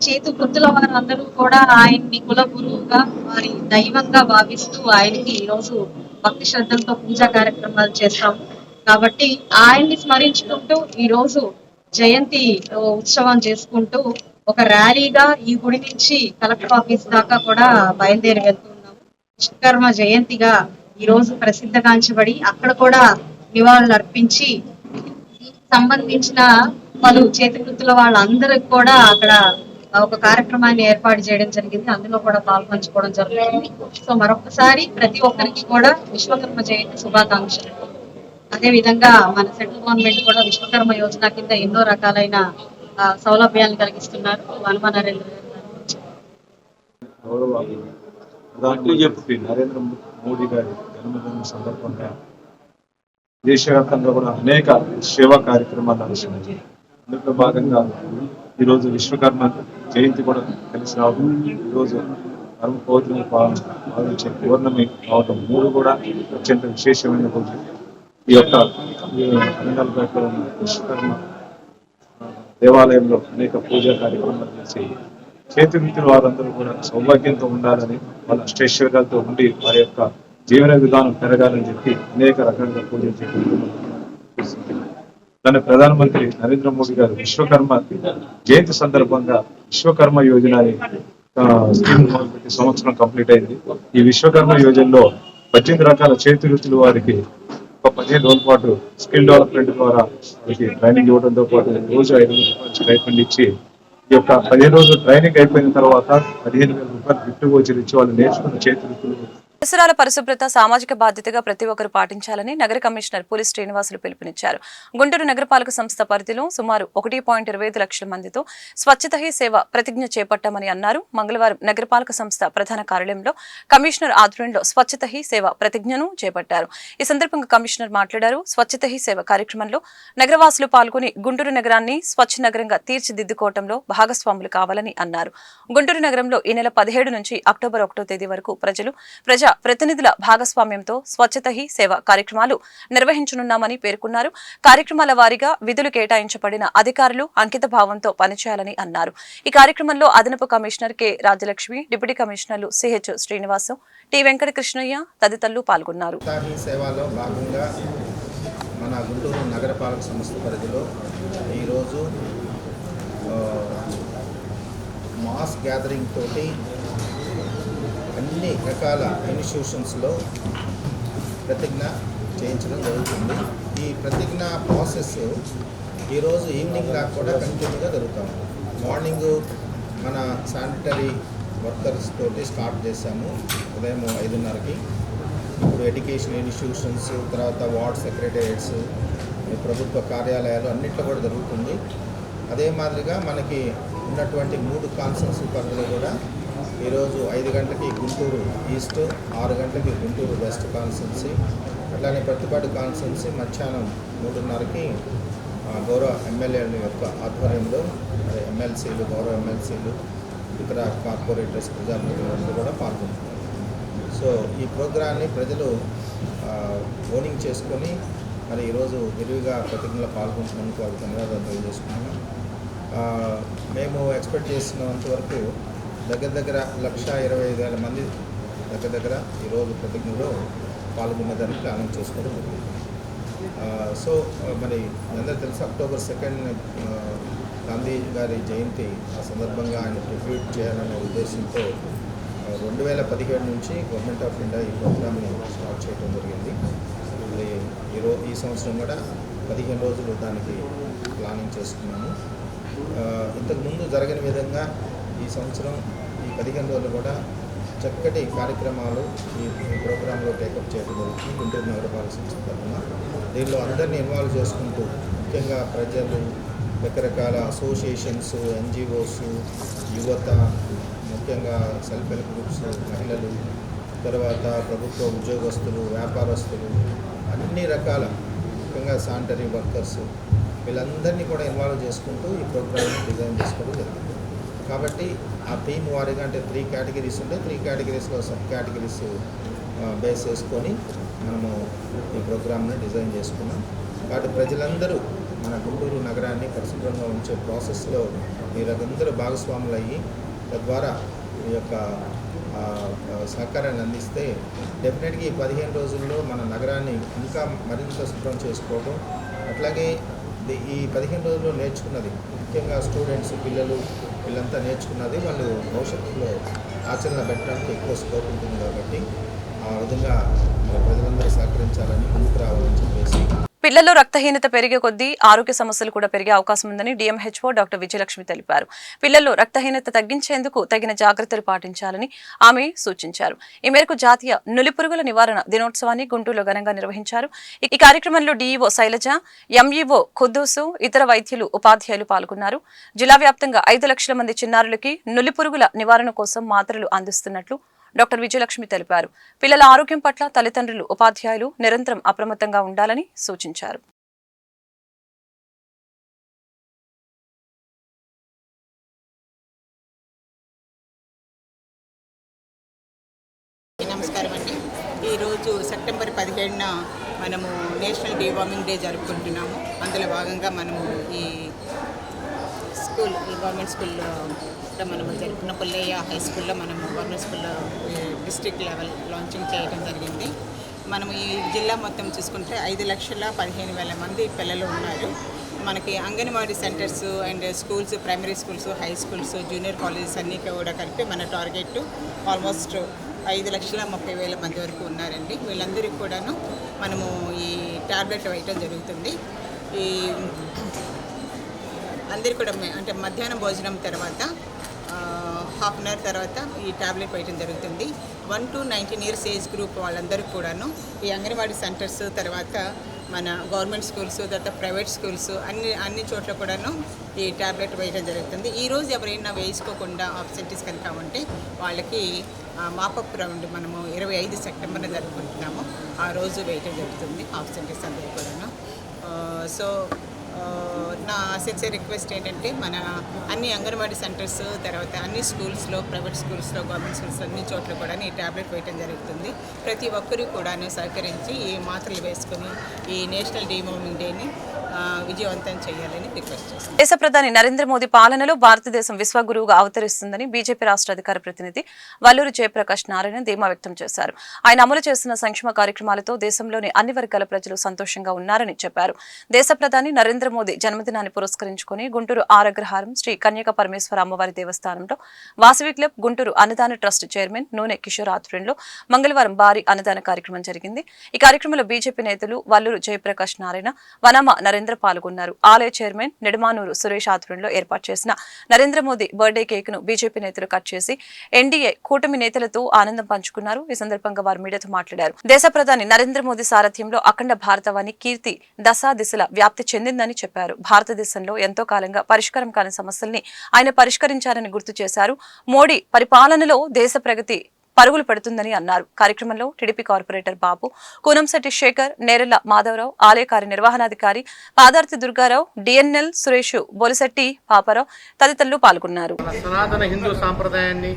చేతు వృత్తుల వారందరూ కూడా ఆయన్ని కుల గురువుగా వారి దైవంగా భావిస్తూ ఆయనకి ఈరోజు భక్తి శ్రద్ధలతో పూజా కార్యక్రమాలు చేస్తాము. కాబట్టి ఆయన్ని స్మరించుకుంటూ ఈరోజు జయంతి ఉత్సవం చేసుకుంటూ ఒక ర్యాలీగా ఈ గుడి నుంచి కలెక్టర్ ఆఫీస్ దాకా కూడా బయలుదేరి వెళ్తున్నాము. విశ్వకర్మ జయంతిగా ఈ రోజు ప్రసిద్ధగాంచబడి అక్కడ కూడా నివాళులు అర్పించి సంబంధించిన పలు చేతి వృత్తుల వాళ్ళందరికి కూడా అక్కడ ఒక కార్యక్రమాన్ని ఏర్పాటు చేయడం జరిగింది. అందులో కూడా పాల్పంచుకోవడం జరుగుతుంది. సో మరొకసారి ప్రతి ఒక్కరికి కూడా విశ్వకర్మ జయంతి శుభాకాంక్షలు. అదే విధంగా మన సెంట్రల్ గవర్నమెంట్ కూడా విశ్వకర్మ యోజన కింద ఎన్నో రకాలైన సౌలభ్యాలను కలిగిస్తున్నారు. హనుమ నరేంద్ర ప్రధానమంత్రి నరేంద్ర మోడీ గారి జన్మదినం సందర్భంగా దేశవ్యాప్తంగా కూడా అనేక సేవా కార్యక్రమాలు నడుస్తున్నాయి. అందులో భాగంగా ఈరోజు విశ్వకర్మ జయంతి కూడా కలిసి రావడం, ఈరోజు పరమ పౌర్ణమి భావించే పౌర్ణమి అవడం, మూడు కూడా అత్యంత విశేషమైన రోజు. ఈ యొక్క అనంతపేటలో ఉన్న విశ్వకర్మ దేవాలయంలో అనేక పూజా కార్యక్రమాలు చేసి చేతి వృత్తుల వారందరూ కూడా సౌభాగ్యంతో ఉండాలని, వాళ్ళ అష్టైశ్వర్యాలతో ఉండి వారి యొక్క జీవన విధానం పెరగాలని చెప్పి అనేక రకాలుగా పూజలు చేయడం. దాని ప్రధానమంత్రి నరేంద్ర మోడీ గారు విశ్వకర్మ జయంతి సందర్భంగా విశ్వకర్మ యోజన స్కీమ్ మొదలుపెట్టి సంవత్సరం కంప్లీట్ అయింది. ఈ విశ్వకర్మ యోజనలో 18 రకాల చేతి వృత్తులు వారికి ఒక 15 రోజుల పాటు స్కిల్ డెవలప్మెంట్ ద్వారా వారికి ట్రైనింగ్ ఇవ్వడంతో పాటు రోజు 5,000 రూపాయలు స్టైపెండ్ ఇచ్చి ఈ యొక్క 15 రోజులు ట్రైనింగ్ అయిపోయిన తర్వాత 15,000 రూపాయలు గిఫ్ట్ వోచర్ ఇచ్చి వాళ్ళు నేర్చుకున్న చేతి వృత్తులు. పరిసరాల పరిశుభ్రత సామాజిక బాధ్యతగా ప్రతి ఒక్కరు పాటించాలని నగర కమిషనర్ పులి శ్రీనివాసులు పిలుపునిచ్చారు. గుంటూరు నగరపాలక సంస్థ పరిధిలో సుమారు 1.25 లక్షల మందితో స్వచ్ఛత హీ సేవ ప్రతిజ్ఞ చేపట్టామని అన్నారు. మంగళవారం నగరపాలక సంస్థ ప్రధాన కార్యాలయంలో కమిషనర్ ఆధ్వర్యంలో స్వచ్ఛత హీ సేవ ప్రతిజ్ఞను చేపట్టారు. ఈ సందర్భంగా కమిషనర్ మాట్లాడారు. స్వచ్ఛత హీ సేవ కార్యక్రమంలో నగరవాసులు పాల్గొని గుంటూరు నగరాన్ని స్వచ్ఛ నగరంగా తీర్చిదిద్దుకోవడంలో భాగస్వాములు కావాలని అన్నారు. గుంటూరు నగరంలో ఈ నెల 17 నుంచి అక్టోబర్ 1వ తేదీ వరకు ప్రజా ప్రతినిధుల భాగస్వామ్యంతో స్వచ్ఛత హీ సేవ కార్యక్రమాలు నిర్వహించనున్నామని పేర్కొన్నారు. కార్యక్రమాల వారీగా విధులు కేటాయించబడిన అధికారులు అంకిత భావంతో పనిచేయాలని అన్నారు. ఈ కార్యక్రమంలో అదనపు కమిషనర్ కె రాజలక్ష్మి, డిప్యూటీ కమిషనర్లు సిహెచ్ శ్రీనివాసు, టి వెంకటకృష్ణయ్య తదితరులు పాల్గొన్నారు. సేవలో భాగంగా మన గుంటూరు నగరపాలక సంస్థ పరిధిలో ఈరోజు మాస్ గ్యాదరింగ్ తోటి అన్ని రకాల ఇన్స్టిట్యూషన్స్లో ప్రతిజ్ఞ చేయించడం జరుగుతుంది. ఈ ప్రతిజ్ఞ ప్రాసెస్ ఈరోజు ఈవినింగ్ దాకా కూడా కంటిన్యూగా జరుగుతాము. మార్నింగ్ మన శానిటరీ వర్కర్స్ తోటి స్టార్ట్ చేశాము ఉదయం 5:30కి. ఇప్పుడు ఎడ్యుకేషన్ ఇన్స్టిట్యూషన్స్, తర్వాత వార్డ్ సెక్రటేరియట్స్, ప్రభుత్వ కార్యాలయాలు అన్నింటిలో కూడా జరుగుతుంది. అదే మాదిరిగా మనకి ఉన్నటువంటి 3 కాన్స్టిట్యున్సీ పరిధిలో కూడా ఈరోజు 5 గంటలకి గుంటూరు ఈస్ట్, 6 గంటలకి గుంటూరు వెస్ట్ కాన్స్టిట్యున్సీ, అట్లానే ప్రతిపాటి కాన్స్టిట్యున్సీ మధ్యాహ్నం 3:30కి గౌరవ ఎమ్మెల్యేల యొక్క ఆధ్వర్యంలో ఎమ్మెల్సీలు, గౌరవ ఎమ్మెల్సీలు, ఇతర కార్పొరేటర్స్, ప్రజాప్రతినిధులు కూడా పాల్గొంటున్నారు. సో ఈ ప్రోగ్రాన్ని ప్రజలు ఓనింగ్ చేసుకొని మరి ఈరోజు విరివిగా ప్రతిజ్ఞలో పాల్గొంటున్నందుకు వారికి ధన్యవాదాలు తెలియజేసుకున్నాము. మేము ఎక్స్పెక్ట్ చేసినంత వరకు దగ్గర 1,25,000 మంది దగ్గర ఈరోజు ప్రతిజ్ఞలో పాల్గొనేదానికి ప్లానింగ్ చేసుకోవడం జరిగింది. సో మరి అందరూ తెలుసు అక్టోబర్ 2 గాంధీ గారి జయంతి. ఆ సందర్భంగా ఆయన ట్రిబ్యూట్ చేయాలనే ఉద్దేశంతో 2017 నుంచి గవర్నమెంట్ ఆఫ్ ఇండియా ఈ ప్రోగ్రామ్ని స్టార్ట్ చేయడం జరిగింది. మరి ఈ సంవత్సరం కూడా 15 రోజులు దానికి ప్లానింగ్ చేసుకున్నాము. ఇంతకుముందు జరిగిన విధంగా ఈ సంవత్సరం ఈ 15 రోజులు కూడా చక్కటి కార్యక్రమాలు ఈ ప్రోగ్రాంలో టేకప్ చేయడం జరుగుతుంది గుంటూరు నగరపాలక సంస్థ తరఫున. దీనిలో అందరినీ ఇన్వాల్వ్ చేసుకుంటూ ముఖ్యంగా ప్రజలు, రకరకాల అసోసియేషన్స్, ఎన్జిఓస్, యువత, ముఖ్యంగా సెల్ఫ్ హెల్ప్ గ్రూప్స్, మహిళలు, తర్వాత ప్రభుత్వ ఉద్యోగస్తులు, వ్యాపారస్తులు, అన్ని రకాల ముఖ్యంగా శానిటరీ వర్కర్స్, వీళ్ళందరినీ కూడా ఇన్వాల్వ్ చేసుకుంటూ ఈ ప్రోగ్రామ్ని డిజైన్ చేసుకోవడం జరిగింది. కాబట్టి ఆ థీమ్ వారీగా అంటే 3 కేటగిరీస్ ఉంటే 3 కేటగిరీస్లో సబ్ కేటగిరీస్ బేస్ చేసుకొని మనము ఈ ప్రోగ్రామ్ని డిజైన్ చేసుకున్నాం. కాబట్టి ప్రజలందరూ మన గుంటూరు నగరాన్ని పరిశుభ్రంగా ఉంచే ప్రాసెస్లో మీరందరూ భాగస్వాములు అయ్యి తద్వారా ఈ యొక్క సహకారాన్ని అందిస్తే డెఫినెట్గా ఈ 15 రోజుల్లో మన నగరాన్ని ఇంకా మరింత శుభ్రం చేసుకోవడం, అట్లాగే ఈ 15 రోజుల్లో నేర్చుకున్నది ముఖ్యంగా స్టూడెంట్స్ పిల్లలు వీళ్ళంతా నేర్చుకున్నది వాళ్ళు భవిష్యత్తులో ఆచరణ పెట్టడానికి ఎక్కువ స్కోప్ ఉంటుంది. కాబట్టి ఆ విధంగా ప్రజలందరూ సహకరించాలని ముందుకు రావాలని చెప్పేసి. పిల్లల్లో రక్తహీనత పెరిగే కొద్దీ ఆరోగ్య సమస్యలు కూడా పెరిగే అవకాశం ఉందని డిఎంహెచ్ఓ డాక్టర్ విజయలక్ష్మి తెలిపారు. పిల్లల్లో రక్తహీనత తగ్గించేందుకు తగిన జాగ్రత్తలు పాటించాలని ఆమె సూచించారు. ఈ మేరకు జాతీయ నులిపురుగుల నివారణ దినోత్సవాన్ని గుంటూరులో ఘనంగా నిర్వహించారు. ఈ కార్యక్రమంలో డీఈఓ శైలజ, ఎంఈఓ ఖుద్దూసు, ఇతర వైద్యులు, ఉపాధ్యాయులు పాల్గొన్నారు. జిల్లా వ్యాప్తంగా 5 లక్షల మంది చిన్నారులకి నులిపురుగుల నివారణ కోసం మాత్రలు అందిస్తున్నట్లు డాక్టర్ విజయలక్ష్మి తెలిపారు. పిల్లల ఆరోగ్యం పట్ల తల్లిదండ్రులు, ఉపాధ్యాయులు నిరంతరం అప్రమత్తంగా ఉండాలని సూచించారు. నమస్కారం అండి. ఈరోజు సెప్టెంబర్ 17న మనము నేషనల్ డీవార్మింగ్ డే జరుపుకుంటున్నాము. అందులో భాగంగా మనము ఈ గవర్నమెంట్ స్కూల్లో మనము జరుపుకున్న పుల్లయ్య హై స్కూల్లో మనము గవర్నమెంట్ స్కూల్లో డిస్ట్రిక్ట్ లెవెల్ లాంచింగ్ చేయడం జరిగింది. మనము ఈ జిల్లా మొత్తం చూసుకుంటే 5,15,000 మంది పిల్లలు ఉన్నారు. మనకి anganwadi centres and schools, primary schools, high schools, junior colleges అన్నీ కూడా కలిపి మన టార్గెట్ ఆల్మోస్ట్ 5,30,000 మంది వరకు ఉన్నారండి. వీళ్ళందరికీ కూడాను మనము ఈ టాబ్లెట్ వేయటం జరుగుతుంది. ఈ అందరికీ కూడా అంటే మధ్యాహ్నం భోజనం తర్వాత హాఫ్ అన్ అవర్ తర్వాత ఈ టాబ్లెట్ వేయటం జరుగుతుంది. 1 to 19 years ఏజ్ గ్రూప్ వాళ్ళందరికీ కూడాను ఈ అంగన్వాడీ సెంటర్స్, తర్వాత మన గవర్నమెంట్ స్కూల్స్, తర్వాత ప్రైవేట్ స్కూల్స్ అన్ని చోట్ల కూడాను ఈ టాబ్లెట్ వేయడం జరుగుతుంది. ఈరోజు ఎవరైనా వేసుకోకుండా ఆబ్సెంటీస్ కనుక ఉంటే వాళ్ళకి మాపప్ రౌండ్ మనము 25 సెప్టెంబర్న జరుపుకుంటున్నాము. ఆ రోజు వేయటం జరుగుతుంది ఆబ్సెంటీస్ అందరికీ కూడాను. సో నా సిన్సియర్ రిక్వెస్ట్ ఏంటంటే మన అన్ని అంగన్వాడీ సెంటర్స్, తర్వాత అన్ని స్కూల్స్లో, ప్రైవేట్ స్కూల్స్లో, గవర్నమెంట్ స్కూల్స్ అన్ని చోట్ల కూడా ఈ టాబ్లెట్ వేయటం జరుగుతుంది. ప్రతి ఒక్కరూ కూడా సహకరించి ఈ మాత్రలు వేసుకుని ఈ నేషనల్ డీవార్మింగ్ డేని విజయవంతం చేయాలని రిక్వెస్ట్ చేస్తాను. దేశ ప్రధాని నరేంద్ర మోదీ పాలనలో భారతదేశం విశ్వగురువుగా అవతరిస్తుందని బీజేపీ రాష్ట్ర అధికార ప్రతినిధి వల్లూరు జయప్రకాష్ నారాయణ ధీమా వ్యక్తం చేశారు. ఆయన అమలు చేస్తున్న సంక్షేమ కార్యక్రమాలతో దేశంలోని అన్ని వర్గాల ప్రజలు సంతోషంగా ఉన్నారని చెప్పారు. దేశ ప్రధాని నరేంద్ర మోదీ జన్మదినాన్ని పురస్కరించుకుని గుంటూరు ఆరగ్రహారం శ్రీ కన్యక పరమేశ్వర అమ్మవారి దేవస్థానంలో వాసవి క్లబ్, గుంటూరు అన్నదాన ట్రస్ట్ చైర్మన్ నూనె కిషోర్ ఆధ్వర్యంలో మంగళవారం భారీ అన్నదాన కార్యక్రమం జరిగింది. ఈ కార్యక్రమంలో బీజేపీ నేతలు వల్లూరు జయప్రకాష్ నారాయణ, వనమ నరేంద్ర పాల్గొన్నారు. ఆలయ చైర్మన్ నిడమానూరు సురేష్ ఆధ్వర్యంలో ఏర్పాటు చేసిన నరేంద్ర మోదీ బర్త్డే కేక్ ను బీజేపీ నేతలు కట్ చేసి ఎన్డీఏ కూటమి నేతలతో ఆనందం పంచుకున్నారు. ఈ సందర్భంగా వారు మీడియాతో మాట్లాడారు. దేశ ప్రధాని నరేంద్ర మోదీ సారథ్యంలో అఖండ భారతవాణి కీర్తి దశా దిశల వ్యాప్తి చెందిందని చెప్పారు. భారతదేశంలో ఎంతో కాలంగా పరిష్కారం కాని సమస్యల్ని ఆయన పరిష్కరించారని గుర్తు చేశారు. మోడీ పరిపాలనలో దేశ ప్రగతి పరుగులు పెడుతుందని అన్నారు. కార్యక్రమంలో టీడీపీ కార్పొరేటర్ బాబు, కూనంశెట్టి శేఖర్, నేరెళ్ల మాధవరావు, ఆలయ కార్యనిర్వహణాధికారి పాదార్తి దుర్గారావు, డిఎన్ఎల్ సురేష్, బొలిశెట్టి పాపారావు తదితరులు పాల్గొన్నారు. సనాతన హిందూ సాంప్రదాయాన్ని,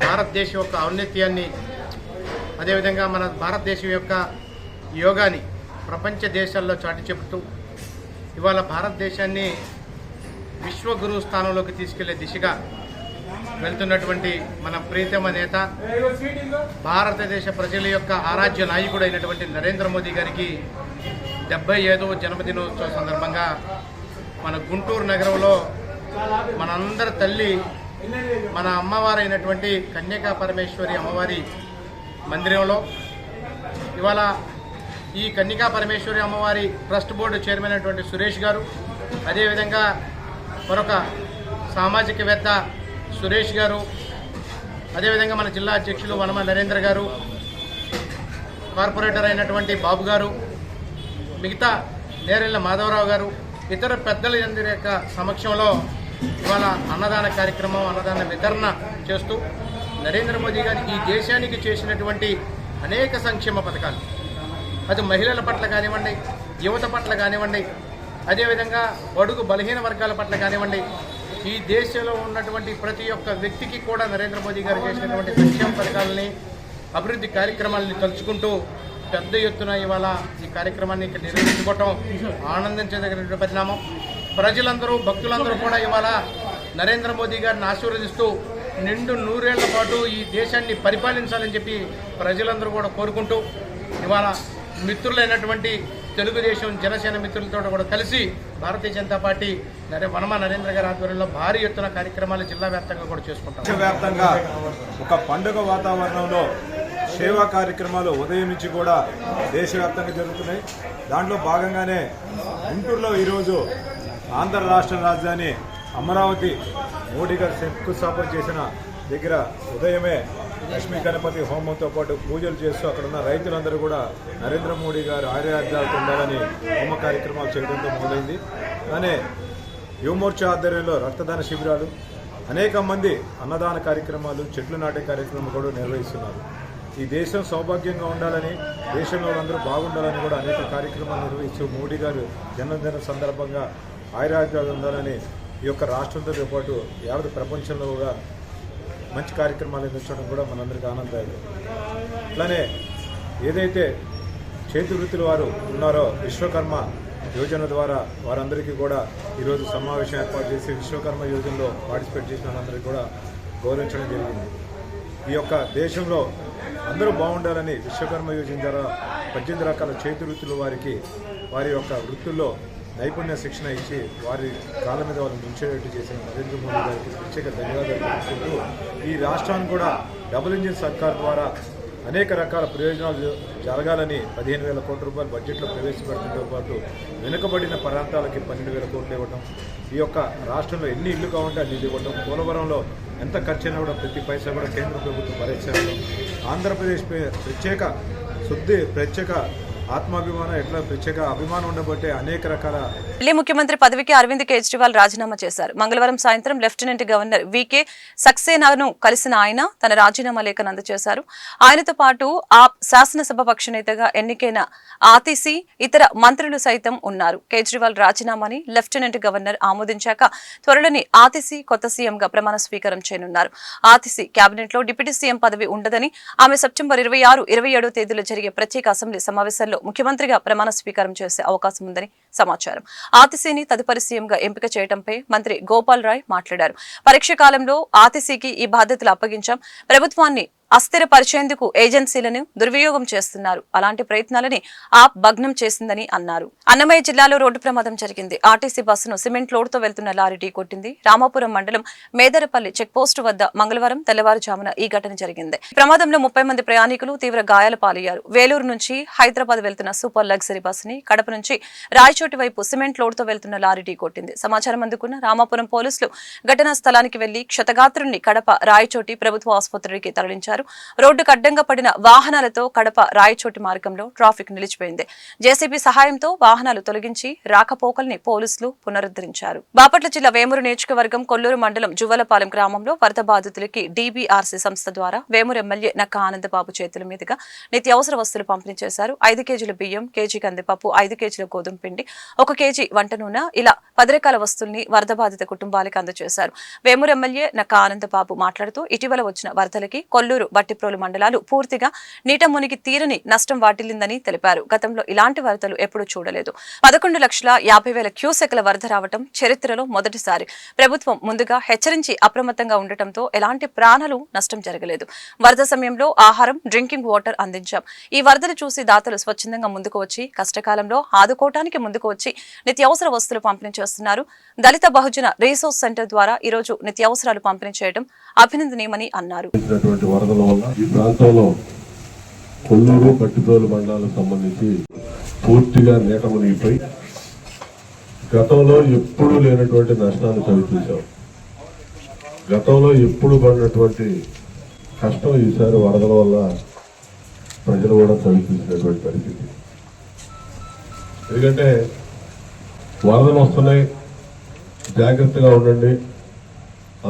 భారతదేశం యొక్క ఔన్నత్యాన్ని, అదేవిధంగా మన భారతదేశం యొక్క యోగాని ప్రపంచ దేశాల్లో చాటి చెబుతూ ఇవాళ భారతదేశాన్ని విశ్వగురు స్థానంలోకి తీసుకెళ్లే దిశగా వెళ్తున్నటువంటి మన ప్రీతమ నేత, భారతదేశ ప్రజల యొక్క ఆరాధ్య నాయకుడు అయినటువంటి నరేంద్ర మోదీ గారికి 75వ జన్మదినోత్సవ సందర్భంగా మన గుంటూరు నగరంలో మనందరి తల్లి, మన అమ్మవారైనటువంటి కన్యకా పరమేశ్వరి అమ్మవారి మందిరంలో ఇవాళ ఈ కన్యకా పరమేశ్వరి అమ్మవారి ట్రస్ట్ బోర్డు చైర్మన్ అయినటువంటి సురేష్ గారు, అదేవిధంగా మరొక సామాజికవేత్త సురేష్ గారు, అదేవిధంగా మన జిల్లా అధ్యక్షులు వనమ నరేంద్ర గారు, కార్పొరేటర్ అయినటువంటి బాబు గారు, మిగతా నేరెళ్ల మాధవరావు గారు, ఇతర పెద్దలందరి యొక్క సమక్షంలో ఇవాళ అన్నదాన కార్యక్రమం, అన్నదాన వితరణ చేస్తూ నరేంద్ర మోదీ గారు ఈ దేశానికి చేసినటువంటి అనేక సంక్షేమ పథకాలు, అది మహిళల పట్ల కానివ్వండి, యువత పట్ల కానివ్వండి, అదేవిధంగా బడుగు బలహీన వర్గాల పట్ల కానివ్వండి, ఈ దేశంలో ఉన్నటువంటి ప్రతి ఒక్క వ్యక్తికి కూడా నరేంద్ర మోదీ గారు చేసినటువంటి సంక్షేమ పథకాలని, అభివృద్ధి కార్యక్రమాలని తలుచుకుంటూ పెద్ద ఎత్తున ఇవాళ ఈ కార్యక్రమాన్ని ఇక్కడ నిర్వహించుకోవటం ఆనందించదగినటువంటి పరిణామం. ప్రజలందరూ, భక్తులందరూ కూడా ఇవాళ నరేంద్ర మోదీ గారిని ఆశీర్వదిస్తూ నిండు 100 ఏళ్ల పాటు ఈ దేశాన్ని పరిపాలించాలని చెప్పి ప్రజలందరూ కూడా కోరుకుంటూ ఇవాళ మిత్రులైనటువంటి తెలుగుదేశం, జనసేన మిత్రులతో కూడా కలిసి భారతీయ జనతా పార్టీ వనమా నరేంద్ర గారి ఆధ్వర్యంలో భారీ ఎత్తున కార్యక్రమాలు జిల్లా వ్యాప్తంగా కూడా చేసుకుంటాం. దేశవ్యాప్తంగా ఒక పండుగ వాతావరణంలో సేవా కార్యక్రమాలు ఉదయం నుంచి కూడా దేశవ్యాప్తంగా జరుగుతున్నాయి. దాంట్లో భాగంగానే గుంటూరులో ఈరోజు ఆంధ్ర రాష్ట్ర రాజధాని అమరావతి మోడీ గారు శంకుస్థాపన చేసిన దగ్గర ఉదయమే లక్ష్మీ గణపతి హోమంతో పాటు పూజలు చేస్తూ అక్కడ ఉన్న రైతులందరూ కూడా నరేంద్ర మోడీ గారు ఆర్యార్థాలతో ఉండాలని హోమ కార్యక్రమాలు చేయడంతో మొదలైంది. అలానే యువమోర్చా ఆధ్వర్యంలో రక్తదాన శిబిరాలు, అనేక మంది అన్నదాన కార్యక్రమాలు, చెట్లు నాటే కార్యక్రమాలు కూడా నిర్వహిస్తున్నారు. ఈ దేశం సౌభాగ్యంగా ఉండాలని, దేశంలో అందరూ బాగుండాలని కూడా అనేక కార్యక్రమాలు నిర్వహిస్తూ మోడీ గారు జన్మదిన సందర్భంగా ఆయురారోగ్యాలు ఉండాలని ఈ యొక్క రాష్ట్రంతో పాటు యావత్ ప్రపంచంలో కూడా మంచి కార్యక్రమాలు నిర్వహించడం కూడా మనందరికీ ఆనందదాయకం. అట్లానే ఏదైతే చేతి వృత్తుల వారు ఉన్నారో విశ్వకర్మ యోజన ద్వారా వారందరికీ కూడా ఈరోజు సమావేశం ఏర్పాటు చేసి విశ్వకర్మ యోజనలో పార్టిసిపేట్ చేసిన వాళ్ళందరికీ కూడా గౌరవించడం జరిగింది. ఈ యొక్క దేశంలో అందరూ బాగుండాలని విశ్వకర్మ యోజన ద్వారా 18 రకాల చేతి వృత్తుల వారికి వారి యొక్క వృత్తుల్లో నైపుణ్య శిక్షణ ఇచ్చి వారి కాళ్ళ మీద వాళ్ళు ముంచేటట్టు చేసిన నరేంద్ర మోదీ గారికి ప్రత్యేక ధన్యవాదాలు తెలుపుకుంటూ ఈ రాష్ట్రాన్ని కూడా డబుల్ ఇంజిన్ సర్కార్ ద్వారా అనేక రకాల ప్రయోజనాలు జరగాలని 15,000 కోట్ల రూపాయలు బడ్జెట్లో ప్రవేశపెట్టడంతో పాటు వెనుకబడిన ప్రాంతాలకి 12,000 కోట్లు ఇవ్వడం, ఈ యొక్క రాష్ట్రంలో ఎన్ని ఇల్లు కావాలంటే అన్ని ఇల్లు ఇవ్వడం, పోలవరంలో ఎంత ఖర్చు అయినా కూడా ప్రతి పైసా కూడా కేంద్ర ప్రభుత్వం భరించడం, ఆంధ్రప్రదేశ్ ప్రత్యేక ఆత్మాభిమానం ఎట్లా ప్రత్యేక అభిమానం ఉండబట్టే అనేక రకాల ఢిల్లీ ముఖ్యమంత్రి పదవికి అరవింద్ కేజ్రీవాల్ రాజీనామా చేశారు. మంగళవారం సాయంత్రం లెఫ్టినెంట్ గవర్నర్ వికే సక్సేనాను కలిసిన ఆయన తన రాజీనామా లేఖను అందజేశారు. ఆయనతో పాటు ఆ శాసనసభ పక్ష నేతగా ఎన్నికైన ఆతిసి, ఇతర మంత్రులు సైతం ఉన్నారు. కేజ్రీవాల్ రాజీనామాని లెఫ్టినెంట్ గవర్నర్ ఆమోదించాక త్వరలోని ఆతిసి కొత్త సీఎంగా ప్రమాణ స్వీకారం చేయనున్నారు. ఆతిసి కేబినెట్ లో డిప్యూటీ సీఎం పదవి ఉండదని, ఆమె సెప్టెంబర్ 26, 27 తేదీలో జరిగే ప్రత్యేక అసెంబ్లీ సమావేశాల్లో ముఖ్యమంత్రిగా ప్రమాణ స్వీకారం చేసే అవకాశం ఉందని సమాచారం. ఆతిసిని తదుపరి సీఎంగా ఎంపిక చేయడంపై మంత్రి గోపాల్ రాయ్ మాట్లాడారు. పరీక్ష కాలంలో ఆతిసికి ఈ బాధ్యతలు అప్పగించాం. ప్రభుత్వాన్ని అస్థిరపరిచేందుకు ఏజెన్సీలను దుర్వినియోగం చేస్తున్నారు. అలాంటి ప్రయత్నాలని ఆప్ భగ్నం చేసిందని అన్నారు. అన్నమయ్య జిల్లాలో రోడ్డు ప్రమాదం జరిగింది. ఆర్టీసీ బస్సును సిమెంట్ లోడ్తో వెళ్తున్న లారీ ఢీ కొట్టింది. రామాపురం మండలం మేదరపల్లి చెక్పోస్టు వద్ద మంగళవారం తెల్లవారుజామున ఈ ఘటన జరిగింది. ఈ ప్రమాదంలో 30 మంది ప్రయాణికులు తీవ్ర గాయాల పాలయ్యారు. వేలూరు నుంచి హైదరాబాద్ వెళ్తున్న సూపర్ లగ్జరీ బస్సుని కడప నుంచి రాయచోటి వైపు సిమెంట్ లోడ్తో వెళ్తున్న లారీ ఢీ కొట్టింది. సమాచారం అందుకున్న రామాపురం పోలీసులు ఘటనా స్థలానికి వెళ్లి క్షతగాత్రుణ్ణి కడప రాయచోటి ప్రభుత్వ ఆసుపత్రికి తరలించారు. రోడ్డుకు అడ్డంగా పడిన వాహనాలతో కడప రాయచోటి మార్గంలో ట్రాఫిక్ నిలిచిపోయింది. జేసీబీ సహాయంతో వాహనాలు తొలగించి రాకపోకల్ని పోలీసులు పునరుద్ధరించారు. బాపట్ల జిల్లా వేమూరు నియోజకవర్గం కొల్లూరు మండలం జువ్వలపాలెం గ్రామంలో వరద బాధితులకి డీబీఆర్సీ సంస్థ ద్వారా వేమూరు ఎమ్మెల్యే నక్క ఆనందబాబు చేతుల మీదుగా నిత్యావసర వస్తువులు పంపిణీ చేశారు. 5 కేజీల బియ్యం, కేజీ కందిపప్పు, 5 కేజీల గోధుమ పిండి, 1 కేజీ వంట నూనె, ఇలా 10 రకాల వస్తువుల్ని వరద బాధిత కుటుంబాలకు అందజేశారు. వేమూరు ఎమ్మెల్యే నక్క ఆనందబాబు మాట్లాడుతూ ఇటీవల వచ్చిన వరదలకి కొల్లూరు, బట్టిప్రోలు మండలాలు పూర్తిగా నీట మునిగి తీరని నష్టం వాటిల్లిందని తెలిపారు. గతంలో ఇలాంటి వరదలు ఎప్పుడూ చూడలేదు. 11,50,000 క్యూసెక్ల వరద రావడం చరిత్రలో మొదటిసారి. ప్రభుత్వం ముందుగా హెచ్చరించి అప్రమత్తంగా ఉండటంతో ఎలాంటి ప్రాణాలు నష్టం జరగలేదు. వరద సమయంలో ఆహారం, డ్రింకింగ్ వాటర్ అందించాం. ఈ వరదలు చూసి దాతలు స్వచ్ఛందంగా ముందుకు వచ్చి కష్టకాలంలో ఆదుకోవటానికి ముందుకు వచ్చి నిత్యావసర వస్తువులు పంపిణీ చేస్తున్నారు. దళిత బహుజన రీసోర్స్ సెంటర్ ద్వారా ఈరోజు నిత్యావసరాలు పంపిణీ చేయడం అభినందనీయమని అన్నారు. ఈ ప్రాంతంలో కొల్లూరు, బట్టిప్రోలు మండలాలకు సంబంధించి పూర్తిగా నీట మునిగిపోయి గతంలో ఎప్పుడూ లేనటువంటి నష్టాన్ని చవి చూశాం. గతంలో ఎప్పుడు పడినటువంటి కష్టం ఈసారి వరదల వల్ల ప్రజలు కూడా చవి చూసినటువంటి పరిస్థితి. ఎందుకంటే వరదలు వస్తున్నాయి, జాగ్రత్తగా ఉండండి,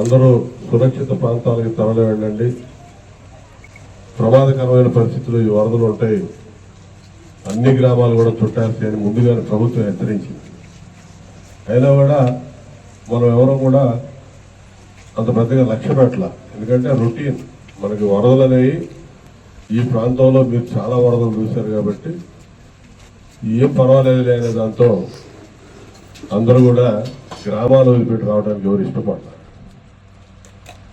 అందరూ సురక్షిత ప్రాంతాలకు తరలి వెళ్ళండి, ప్రమాదకరమైన పరిస్థితుల్లో ఈ వరదలు ఉంటాయి, అన్ని గ్రామాలు కూడా చుట్టాల్సి అని ముందుగానే ప్రభుత్వం హెచ్చరించింది. అయినా కూడా మనం ఎవరో కూడా అంత పెద్దగా లక్ష్య పెట్టాల. ఎందుకంటే రొటీన్ మనకి వరదలు అనేవి ఈ ప్రాంతంలో మీరు చాలా వరదలు చూశారు కాబట్టి ఏం పర్వాలేదు అనే దాంతో అందరూ కూడా గ్రామాలు వదిలిపెట్టి రావడానికి ఎవరు ఇష్టపడతారు.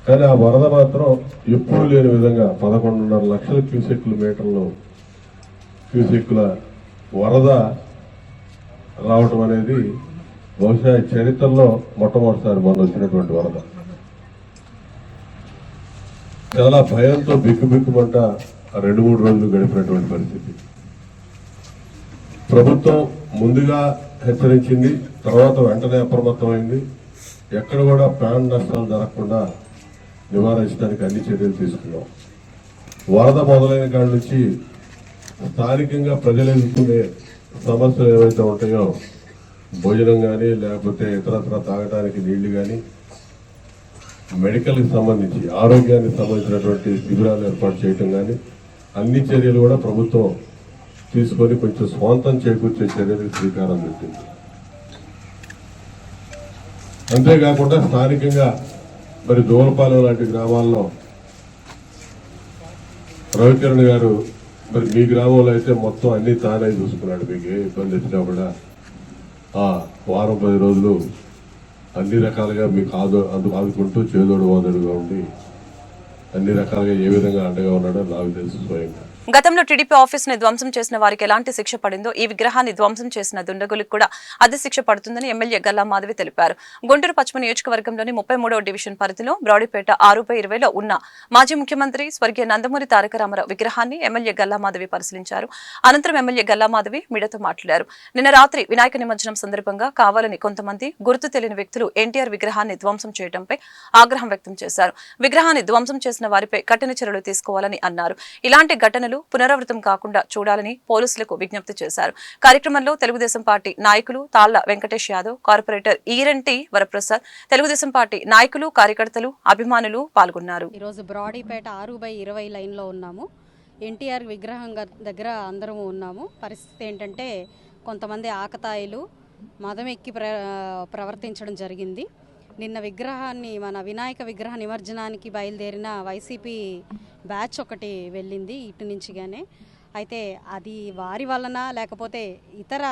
కానీ ఆ వరద మాత్రం ఎప్పుడూ లేని విధంగా 11.5 లక్షల క్యూసెక్కుల వరద రావటం అనేది బహుశా చరిత్రలో మొట్టమొదటిసారి మొన్న వచ్చినటువంటి వరద. చాలా భయంతో బిక్కుబిక్కుమంట 2-3 రోజులు గడిపినటువంటి పరిస్థితి. ప్రభుత్వం ముందుగా హెచ్చరించింది, తర్వాత వెంటనే అప్రమత్తమైంది. ఎక్కడ కూడా ప్రాణ నష్టాలు జరగకుండా నివారించడానికి అన్ని చర్యలు తీసుకున్నాం. వరద మొదలైన కాడి నుంచి స్థానికంగా ప్రజలు ఎదుర్కొనే సమస్యలు ఏవైతే ఉంటాయో, భోజనం కానీ లేకపోతే ఇతరత్ర తాగడానికి నీళ్లు కానీ, మెడికల్కి సంబంధించి ఆరోగ్యానికి సంబంధించినటువంటి శిబిరాలు ఏర్పాటు చేయటం కానీ, అన్ని చర్యలు కూడా ప్రభుత్వం తీసుకొని కొంచెం స్వాంతం చేకూర్చే చర్యలకు శ్రీకారం చుట్టింది. అంతేకాకుండా స్థానికంగా మరి దూలపాలెం లాంటి గ్రామాల్లో రవికిరణ్ గారు మరి మీ గ్రామంలో అయితే మొత్తం అన్ని తానే చూసుకున్నాడు. మీకు ఏ ఇబ్బంది వచ్చినా కూడా ఆ వారం 10 రోజులు అన్ని రకాలుగా మీకు ఆదుకుంటూ చేదోడు వాదోడుగా ఉండి అన్ని రకాలుగా ఏ విధంగా అండగా ఉన్నాడో నాకు తెలుసు స్వయంగా. గతంలో టీడీపీ ఆఫీస్ ని ధ్వంసం చేసిన వారికి ఎలాంటి శిక్ష పడిందో ఈ విగ్రహాన్ని ధ్వంసం చేసిన దుండగులకు కూడా అదే శిక్ష పడుతుందని ఎమ్మెల్యే గల్లా మాధవి తెలిపారు. గుంటూరు పశ్చిమ నియోజకవర్గంలోని 33వ డివిజన్ పరిధిలో బ్రాడీపేట 6/20లో ఉన్న మాజీ ముఖ్యమంత్రి స్వర్గీయ నందమూరి తారక రామారావు విగ్రహాన్ని ఎమ్మెల్యే గల్లా మాధవి పరిశీలించారు. అనంతరం ఎమ్మెల్యే గల్లా మాధవి మీడియాతో మాట్లాడారు. నిన్న రాత్రి వినాయక నిమజ్జనం సందర్భంగా కావాలని కొంతమంది గుర్తు తెలియని వ్యక్తులు ఎన్టీఆర్ విగ్రహాన్ని ధ్వంసం చేయడంపై ఆగ్రహం వ్యక్తం చేశారు. విగ్రహాన్ని ధ్వంసం చేసిన వారిపై కఠిన చర్యలు తీసుకోవాలని అన్నారు. ఇలాంటి ఘటనలు పునరావృతం కాకుండా చూడాలని పోలీసులకు విజ్ఞప్తి చేశారు. కార్యక్రమంలో తెలుగుదేశం పార్టీ నాయకులు తాళ్ల వెంకటేష్ యాదవ్, కార్పొరేటర్ ఈరంటి వరప్రసాద్, తెలుగుదేశం పార్టీ నాయకులు, కార్యకర్తలు, అభిమానులు పాల్గొన్నారు. ఈరోజు బ్రాడీపేట 6/20 లైన్లో ఉన్నాము. ఎన్టీఆర్ విగ్రహం దగ్గర అందరము ఉన్నాము. పరిస్థితి ఏంటంటే కొంతమంది ఆకతాయిలు మదం ఎక్కి ప్రవర్తించడం జరిగింది. నిన్న విగ్రహాన్ని మన వినాయక విగ్రహ నిమజ్జనానికి బయలుదేరిన వైసీపీ బ్యాచ్ ఒకటి వెళ్ళింది ఇటు నుంచిగానే. అయితే అది వారి వలన లేకపోతే ఇతర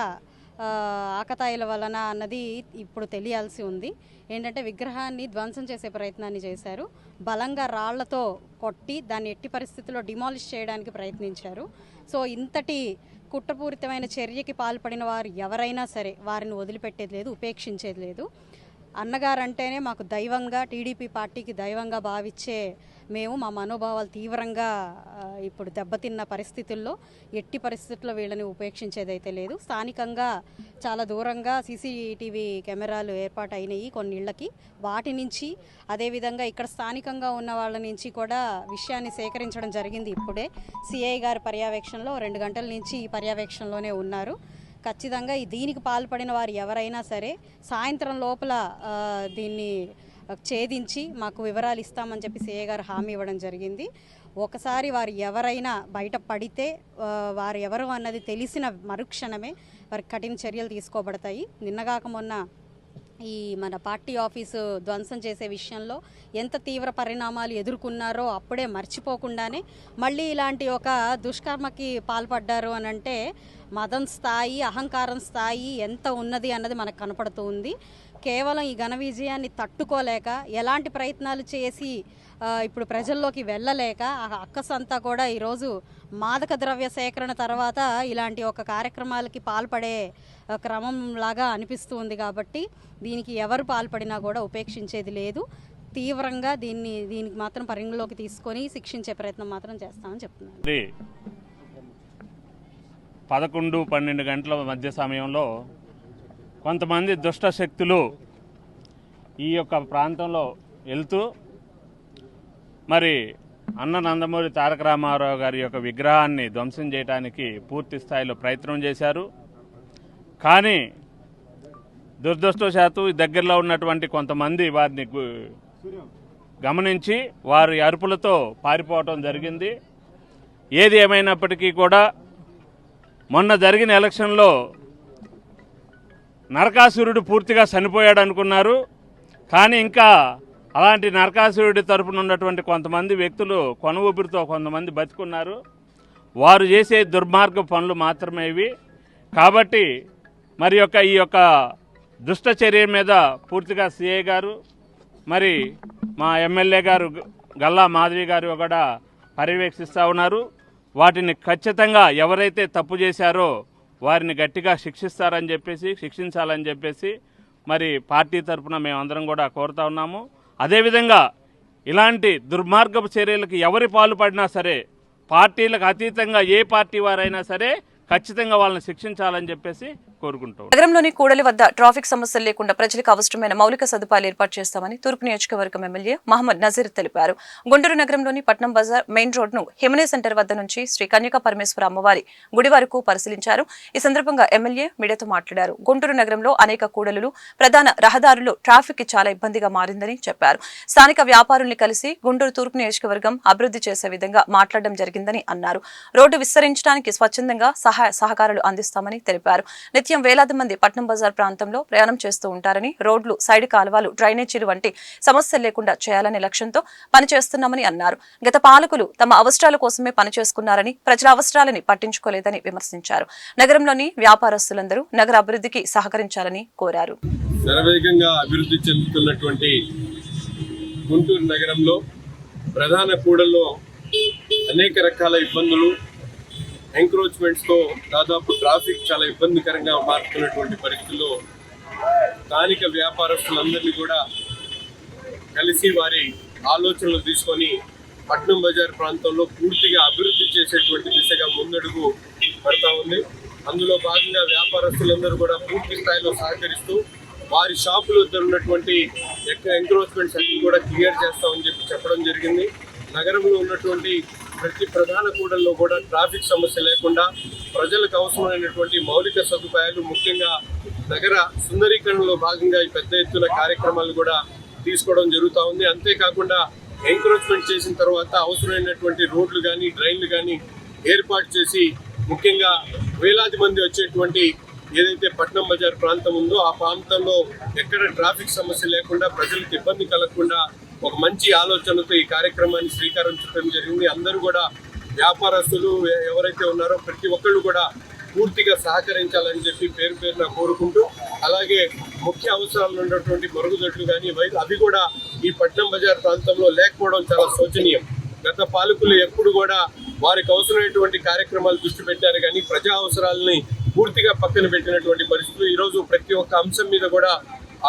ఆకతాయిల వలన అన్నది ఇప్పుడు తెలియాల్సి ఉంది. ఏంటంటే విగ్రహాన్ని ధ్వంసం చేసే ప్రయత్నాన్ని చేశారు. బలంగా రాళ్లతో కొట్టి దాన్ని ఎట్టి పరిస్థితుల్లో డిమాలిష్ చేయడానికి ప్రయత్నించారు. సో ఇంతటి కుట్రపూరితమైన చర్యకి పాల్పడిన వారు ఎవరైనా సరే వారిని వదిలిపెట్టేది లేదు, ఉపేక్షించేది లేదు. అన్నగారంటేనే మాకు దైవంగా, టీడీపీ పార్టీకి దైవంగా భావించే మేము మా మనోభావాలు తీవ్రంగా ఇప్పుడు దెబ్బతిన్న పరిస్థితుల్లో ఎట్టి పరిస్థితుల్లో వీళ్ళని ఉపేక్షించేదైతే లేదు. స్థానికంగా చాలా దూరంగా సీసీటీవీ కెమెరాలు ఏర్పాటు అయినాయి కొన్ని ఇళ్లకి. వాటి నుంచి అదేవిధంగా ఇక్కడ స్థానికంగా ఉన్న వాళ్ళ నుంచి కూడా విషయాన్ని సేకరించడం జరిగింది. ఇప్పుడే సిఐ గారి పర్యవేక్షణలో 2 గంటల నుంచి ఈ పర్యవేక్షణలోనే ఉన్నారు. ఖచ్చితంగా దీనికి పాల్పడిన వారు ఎవరైనా సరే సాయంత్రం లోపల దీన్ని ఛేదించి మాకు వివరాలు ఇస్తామని చెప్పి సిఐ గారు హామీ ఇవ్వడం జరిగింది. ఒకసారి వారు ఎవరైనా బయట పడితే వారు ఎవరు అన్నది తెలిసిన మరుక్షణమే వారికి కఠిన చర్యలు తీసుకోబడతాయి. నిన్నగాక మొన్న ఈ మన పార్టీ ఆఫీసు ధ్వంసం చేసే విషయంలో ఎంత తీవ్ర పరిణామాలు ఎదుర్కొన్నారో అప్పుడే మర్చిపోకుండానే మళ్ళీ ఇలాంటి ఒక దుష్కర్మకి పాల్పడ్డారు అని అంటే మదం స్థాయి, అహంకారం స్థాయి ఎంత ఉన్నది అన్నది మనకు కనపడుతూ ఉంది. కేవలం ఈ ఘన విజయాన్ని తట్టుకోలేక ఎలాంటి ప్రయత్నాలు చేసి ఇప్పుడు ప్రజల్లోకి వెళ్ళలేక అక్కసంతా కూడా ఈరోజు మాదక ద్రవ్య సేకరణ తర్వాత ఇలాంటి ఒక కార్యక్రమాలకి పాల్పడే క్రమం లాగా అనిపిస్తూ ఉంది. కాబట్టి దీనికి ఎవరు పాల్పడినా కూడా ఉపేక్షించేది లేదు. తీవ్రంగా దీనికి మాత్రం పరిగణలోకి తీసుకొని శిక్షించే ప్రయత్నం మాత్రం చేస్తామని చెప్తున్నాను. 11-12 గంటల మధ్య సమయంలో కొంతమంది దుష్ట శక్తులు ఈ యొక్క ప్రాంతంలో వెళ్తూ మరి అన్న నందమూరి తారక రామారావు గారి యొక్క విగ్రహాన్ని ధ్వంసం చేయడానికి పూర్తి స్థాయిలో ప్రయత్నం చేశారు. కానీ దురదృష్టవశాత్తు దగ్గరలో ఉన్నటువంటి కొంతమంది వారిని గమనించి వారి అరుపులతో పారిపోవటం జరిగింది. ఏది ఏమైనప్పటికీ కూడా మొన్న జరిగిన ఎలక్షన్లో నరకాసురుడు పూర్తిగా చనిపోయాడు అనుకున్నారు. కానీ ఇంకా అలాంటి నరకాసురుడి తరపున ఉన్నటువంటి కొంతమంది వ్యక్తులు కొన ఊపిరితో కొంతమంది బతికున్నారు. వారు చేసే దుర్మార్గ పనులు మాత్రమే ఇవి. కాబట్టి మరి ఈ యొక్క దుష్ట చర్య మీద పూర్తిగా సిఐ గారు మరి మా ఎమ్మెల్యే గారు గల్లా మాధవి గారు కూడా పర్యవేక్షిస్తూ ఉన్నారు. వాటిని ఖచ్చితంగా ఎవరైతే తప్పు చేశారో వారిని గట్టిగా శిక్షించాలని చెప్పేసి మరి పార్టీ తరఫున మేమందరం కూడా కోరుతా ఉన్నాము. అదేవిధంగా ఇలాంటి దుర్మార్గపు చర్యలకు ఎవరి పాల్పడినా సరే పార్టీలకు అతీతంగా ఏ పార్టీ వారైనా సరే ఖచ్చితంగా వాళ్ళని శిక్షించాలని చెప్పేసి కోరుకుంటాం. నగరంలోని కూడలి వద్ద ట్రాఫిక్ సమస్యలు లేకుండా ప్రజలకు అవసరమైన మౌలిక సదుపాయాలు ఏర్పాటు చేస్తామని తూర్పు నియోజకవర్గం ఎమ్మెల్యే మహమ్మద్ నజీర్ తెలిపారు. గుంటూరు నగరంలోని పట్నం బజార్ మెయిన్ రోడ్ను హిమనీ సెంటర్ వద్ద నుంచి శ్రీ కన్యకా పరమేశ్వర అమ్మవారి గుడి వరకు పరిశీలించారు. ఈ సందర్భంగా ఎమ్మెల్యే మీడియాతో మాట్లాడారు. గుంటూరు నగరంలో అనేక కూడలులు, ప్రధాన రహదారులు ట్రాఫిక్ కి చాలా ఇబ్బందిగా మారిందని చెప్పారు. స్థానిక వ్యాపారుల్ని కలిసి గుంటూరు తూర్పు నియోజకవర్గం అభివృద్ధి చేసే విధంగా మాట్లాడడం జరిగిందని అన్నారు. రోడ్డు విస్తరించడానికి స్వచ్ఛందంగా సహకారాలు అందిస్తామని తెలిపారు. నిత్యం వేలాది మంది పట్నం బజార్ ప్రాంతంలో ప్రయాణం చేస్తూ ఉంటారని, రోడ్లు, సైడ్ కాలువలు, డ్రైనేజీలు వంటి సమస్యలు లేకుండా చేయాలనే లక్ష్యంతో పనిచేస్తున్నామని అన్నారు. గత పాలకులు తమ అవసరాల కోసమే పనిచేసుకున్నారని, ప్రజల అవసరాలని పట్టించుకోలేదని విమర్శించారు. నగరంలోని వ్యాపారస్తులందరూ నగర అభివృద్ధికి సహకరించాలని కోరారు. శరవేగంగా అభివృద్ధి చెందుతున్నటువంటి గుంటూరు నగరంలో ప్రధాన కూడల్లో అనేక రకాల ఇబ్బందులు, ఎంక్రోచ్మెంట్స్తో దాదాపు ట్రాఫిక్ చాలా ఇబ్బందికరంగా మారుతున్నటువంటి పరిస్థితుల్లో స్థానిక వ్యాపారస్తులందరినీ కూడా కలిసి వారి ఆలోచనలు తీసుకొని పట్నం బజార్ ప్రాంతంలో పూర్తిగా అభివృద్ధి చేసేటువంటి దిశగా ముందడుగు పడతా ఉంది. అందులో భాగంగా వ్యాపారస్తులందరూ కూడా పూర్తి స్థాయిలో సహకరిస్తూ వారి షాపుల వద్ద ఉన్నటువంటి ఎంక్రోచ్మెంట్స్ అన్ని కూడా క్లియర్ చేస్తామని చెప్పడం జరిగింది. నగరంలో ఉన్నటువంటి ప్రతి ప్రధాన కూడల్లో కూడా ట్రాఫిక్ సమస్య లేకుండా ప్రజలకు అవసరమైనటువంటి మౌలిక సదుపాయాలు, ముఖ్యంగా నగర సుందరీకరణలో భాగంగా ఈ పెద్ద ఎత్తున కార్యక్రమాలు కూడా తీసుకోవడం జరుగుతూ ఉంది. అంతేకాకుండా ఎంక్రోచ్మెంట్ చేసిన తర్వాత అవసరమైనటువంటి రోడ్లు కానీ, డ్రైన్లు కానీ ఏర్పాటు చేసి ముఖ్యంగా వేలాది మంది వచ్చేటువంటి ఏదైతే పట్నం బజార్ ప్రాంతం ఉందో ఆ ప్రాంతంలో ఎక్కడ ట్రాఫిక్ సమస్య లేకుండా ప్రజలకు ఇబ్బంది కలగకుండా ఒక మంచి ఆలోచనతో ఈ కార్యక్రమాన్ని శ్రీకారం చుట్టడం జరిగింది. అందరూ కూడా వ్యాపారస్తులు ఎవరైతే ఉన్నారో ప్రతి ఒక్కళ్ళు కూడా పూర్తిగా సహకరించాలని చెప్పి పేరున కోరుకుంటూ, అలాగే ముఖ్య అవసరాలు ఉన్నటువంటి మరుగుదొడ్లు కానీ అవి కూడా ఈ పట్నం బజార్ ప్రాంతంలో లేకపోవడం చాలా శోచనీయం. గత పాలకులు ఎప్పుడు కూడా వారికి అవసరమైనటువంటి కార్యక్రమాలు దృష్టి పెట్టారు కానీ ప్రజా అవసరాలని పూర్తిగా పక్కన పెట్టినటువంటి పరిస్థితులు. ఈరోజు ప్రతి ఒక్క అంశం మీద కూడా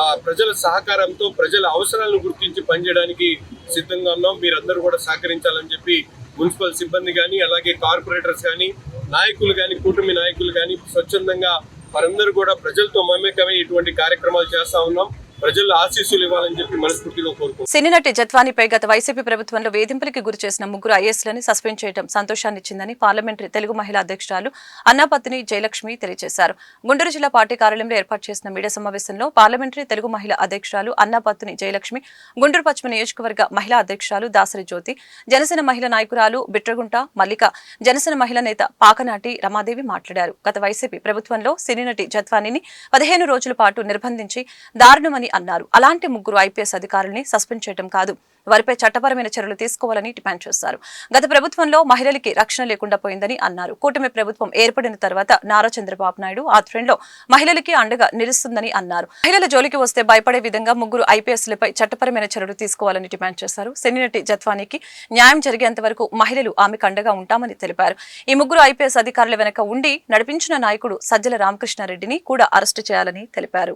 ఆ ప్రజల సహకారంతో ప్రజల అవసరాలను గుర్తించి పనిచేయడానికి సిద్ధంగా ఉన్నాం. మీరందరూ కూడా సహకరించాలని చెప్పి మున్సిపల్ సిబ్బంది కానీ, అలాగే కార్పొరేటర్స్ కానీ, నాయకులు కానీ, కూటమి నాయకులు కానీ స్వచ్ఛందంగా వారందరూ కూడా ప్రజలతో మమేకమై ఇటువంటి కార్యక్రమాలు చేస్తా ఉన్నాం. ప్రజల ఆశీస్సులు ఇవ్వాలని చెప్పి మనస్ఫూర్తిగా కోరుకుంటున్నాం. సినీ నటి జత్వానీపై గత వైసీపీ ప్రభుత్వంలో వేధింపులకి గురి చేసిన ముగ్గురు ఐఏఎస్లను సస్పెండ్ చేయడం సంతోషాన్నిచ్చిందని పార్లమెంటరీ తెలుగు మహిళా అధ్యక్షురాలు అన్నాపత్తిని జయలక్ష్మి తెలియజేశారు. గుంటూరు జిల్లా పార్టీ కార్యాలయంలో ఏర్పాటు చేసిన మీడియా సమావేశంలో పార్లమెంటరీ తెలుగు మహిళా అధ్యక్షురాలు అన్నాపత్తిని జయలక్ష్మి, గుంటూరు పశ్చిమ నియోజకవర్గ మహిళా అధ్యక్షురాలు దాసరి జ్యోతి, జనసేన మహిళా నాయకురాలు బిట్రగుంట మల్లిక, జనసేన మహిళా నేత పాకనాటి రమాదేవి మాట్లాడారు. గత వైసీపీ ప్రభుత్వంలో సినీ నటి జత్వానీని 15 రోజుల పాటు నిర్బంధించి దారుణమని అన్నారు. అలాంటి ముగ్గురు ఐపీఎస్ అధికారుల్ని సస్పెండ్ చేయడం కాదు, వారిపై చట్టపరమైన చర్యలు తీసుకోవాలని డిమాండ్ చేశారు. గత ప్రభుత్వంలో మహిళలకి రక్షణ లేకుండా పోయిందని అన్నారు. కూటమి ప్రభుత్వం ఏర్పడిన తర్వాత నారా చంద్రబాబు నాయుడు ఆధ్వర్యంలో మహిళలకి అండగా నిలుస్తుందని అన్నారు. మహిళల జోలికి వస్తే భయపడే విధంగా ముగ్గురు ఐపీఎస్లపై చట్టపరమైన చర్యలు తీసుకోవాలని డిమాండ్ చేశారు. సినీ నటి జత్వానీకి న్యాయం జరిగేంత వరకు మహిళలు ఆమెకు అండగా ఉంటామని తెలిపారు. ఈ ముగ్గురు ఐపీఎస్ అధికారుల వెనక ఉండి నడిపించిన నాయకుడు సజ్జల రామకృష్ణారెడ్డిని కూడా అరెస్టు చేయాలని తెలిపారు.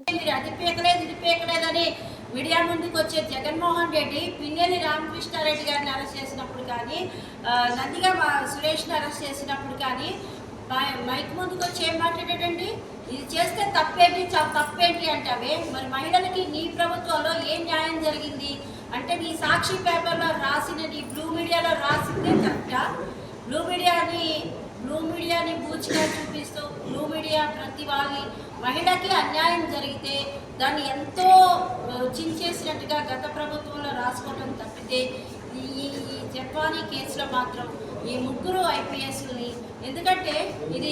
మీడియా ముందుకు వచ్చే జగన్మోహన్ రెడ్డి పిన్నెల్లి రామకృష్ణారెడ్డి గారిని అరెస్ట్ చేసినప్పుడు కానీ, నందిగా సురేష్ని అరెస్ట్ చేసినప్పుడు కానీ మైక్ ముందుకు వచ్చి ఏం మాట్లాడాడండి? ఇది చేస్తే తప్పేంటి అంటావే. మరి మహిళలకి నీ ప్రభుత్వంలో ఏం న్యాయం జరిగింది అంటే నీ సాక్షి పేపర్లో రాసినది, బ్లూ మీడియాలో రాసిందే కరెక్టా? బ్లూ మీడియాని బూచిగా చూపిస్తూ బ్లూ మీడియా ప్రతి వాళ్ళని మహిళకి అన్యాయం జరిగితే దాన్ని ఎంతో చించేసినట్టుగా గత ప్రభుత్వంలో రాసుకోవడం తప్పితే ఈ జత్వానీ కేసులో మాత్రం ఈ ముగ్గురు ఐపీఎస్ని, ఎందుకంటే ఇది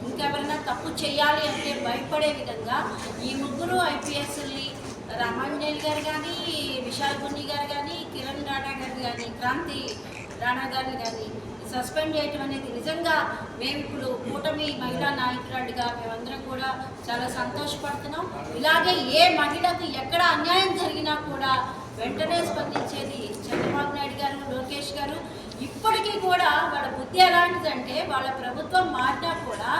ఇంకెవరైనా తప్పు చేయాలి అంటే భయపడే విధంగా ఈ ముగ్గురు ఐపీఎస్ని రామాంజనేయులు గారు కానీ, విశాల్ గున్ని గారు కానీ, కిరణ్ రాణా గారు కానీ, క్రాంతి రాణా గారిని కానీ సస్పెండ్ చేయటం అనేది నిజంగా మేము ఇప్పుడు కూటమి మహిళా నాయకురాలుగా మేమందరం కూడా చాలా సంతోషపడుతున్నాం. ఇలాగే ఏ మహిళకు ఎక్కడ అన్యాయం జరిగినా కూడా వెంటనే స్పందించేది చంద్రబాబు నాయుడు గారు, లోకేష్ గారు. ఇప్పటికీ కూడా వాళ్ళ బుద్ధి ఎలాంటిదంటే వాళ్ళ ప్రభుత్వం మారినా కూడా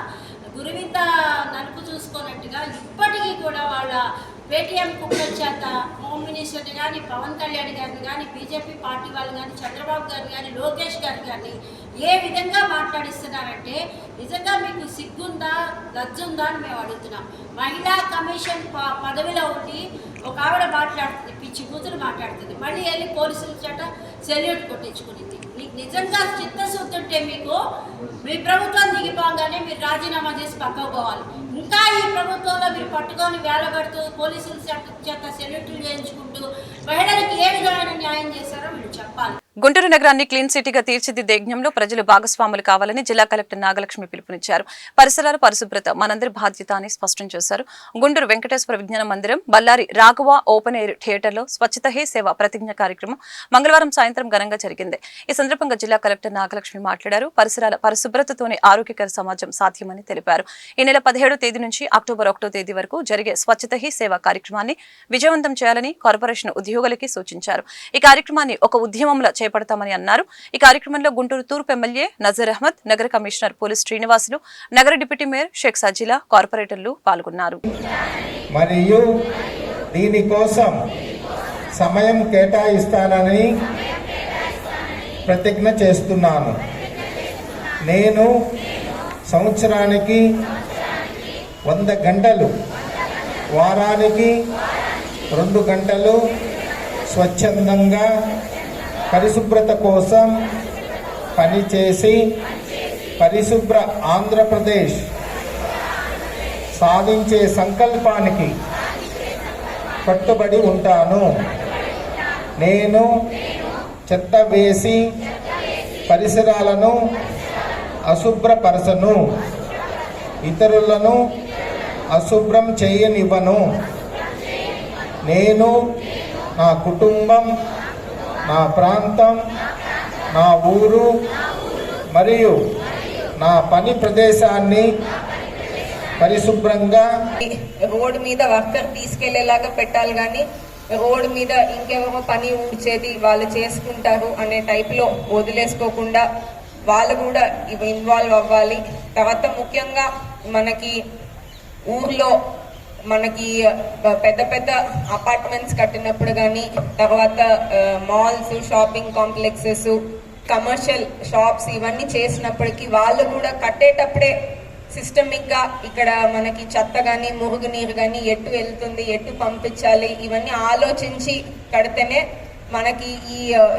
గురువింద నలుపు చూసుకున్నట్టుగా ఇప్పటికీ కూడా వాళ్ళ పేటీఎం కుక్కల చేత హోమ్ మినిస్టర్ని కానీ, పవన్ కళ్యాణ్ గారిని కానీ, బీజేపీ పార్టీ వాళ్ళు కానీ, చంద్రబాబు గారు కానీ, లోకేష్ గారు కానీ ఏ విధంగా మాట్లాడిస్తున్నారంటే నిజంగా మీకు సిగ్గుందా, లజ్జుందా అని మేము అడుగుతున్నాం. మహిళా కమిషన్ పదవిలో ఉండి ఒక ఆవిడ మాట్లాడుతుంది, పిచ్చి కూతురు మాట్లాడుతుంది, మళ్ళీ వెళ్ళి పోలీసుల చేత సెల్యూట్ కొట్టించుకునింది. మీకు నిజంగా చిత్తశుద్ధి ఉంటే మీకు మీ ప్రభుత్వం దిగిపోగానే మీరు రాజీనామా చేసి పక్కకు పోవాలి. ఇంకా ఈ ప్రభుత్వంలో మీరు పట్టుకొని వేలగడుతూ పోలీసుల చేత సెల్యూట్లు చేయించుకుంటూ మహిళలకు ఏ విధమైన న్యాయం చేశారో మీరు చెప్పాలి. గుంటూరు నగరాన్ని క్లీన్ సిటీగా తీర్చిదిద్దే యజ్ఞంలో ప్రజలు భాగస్వాములు కావాలని జిల్లా కలెక్టర్ నాగలక్ష్మి పిలుపునిచ్చారు. పరిసరాల పరిశుభ్రత మనందరి బాధ్యత అని స్పష్టం చేశారు. గుంటూరు వెంకటేశ్వర విజ్ఞాన మందిరం, బల్లారి రాఘవ ఓపెన్ ఎయిర్ థియేటర్లో స్వచ్ఛత హీ సేవ ప్రతిజ్ఞ కార్యక్రమం మంగళవారం సాయంత్రం ఘనంగా జరిగింది. ఈ సందర్భంగా జిల్లా కలెక్టర్ నాగలక్ష్మి మాట్లాడారు. పరిసరాల పరిశుభ్రతతోనే ఆరోగ్యకర సమాజం సాధ్యమని తెలిపారు. ఈ నెల 17వ తేదీ నుంచి అక్టోబర్ 1వ తేదీ వరకు జరిగే స్వచ్ఛత హీ సేవ కార్యక్రమాన్ని విజయవంతం చేయాలని కార్పొరేషన్ ఉద్యోగులకి సూచించారు. ఈ కార్యక్రమాన్ని ఒక ఉద్యమంలో చేపడతామని అన్నారు. ఈ కార్యక్రమంలో గుంటూరు తూర్పు ఎమ్మెల్యే నజర్ అహ్మద్, నగర కమిషనర్ పోలీస్ శ్రీనివాసులు, నగర డిప్యూటీ మేయర్ షేక్ సజిలా, కార్పొరేటర్లు పాల్గొన్నారు. మరియు దీనికోసం సమయం కేటాయిస్తానని ప్రతిజ్ఞ చేస్తున్నాను. నేను సంవత్సరానికి 100 గంటలు, వారానికి 2 గంటలు స్వచ్ఛందంగా పరిశుభ్రత కోసం పనిచేసి పరిశుభ్ర ఆంధ్రప్రదేశ్ సాధించే సంకల్పానికి కట్టుబడి ఉంటాను. నేను చెత్త వేసి పరిసరాలను అశుభ్రపరచను, ఇతరులను అశుభ్రం చేయనివ్వను. నేను, నా కుటుంబం, నా ప్రాంతం, నా ఊరు మరియు నా పని ప్రదేశాన్ని పరిశుభ్రంగా రోడ్డు మీద వర్కర్ తీసుకెళ్లేలాగా పెట్టాలి, కానీ రోడ్డు మీద ఇంకెవరో పని ఊడ్చేది వాళ్ళు చేసుకుంటారు అనే టైప్లో వదిలేసుకోకుండా వాళ్ళు కూడా ఇన్వాల్వ్ అవ్వాలి. తర్వాత ముఖ్యంగా మనకి ఊర్లో మనకి పెద్ద పెద్ద అపార్ట్మెంట్స్ కట్టినప్పుడు కానీ, తర్వాత malls, shopping complexes, commercial shops ఇవన్నీ చేసినప్పటికీ వాళ్ళు కూడా కట్టేటప్పుడే సిస్టమిక్గా ఇక్కడ మనకి చెత్త కానీ, మురుగునీరు కానీ ఎటు వెళ్తుంది, ఎటు పంపించాలి, ఇవన్నీ ఆలోచించి కడితేనే మనకి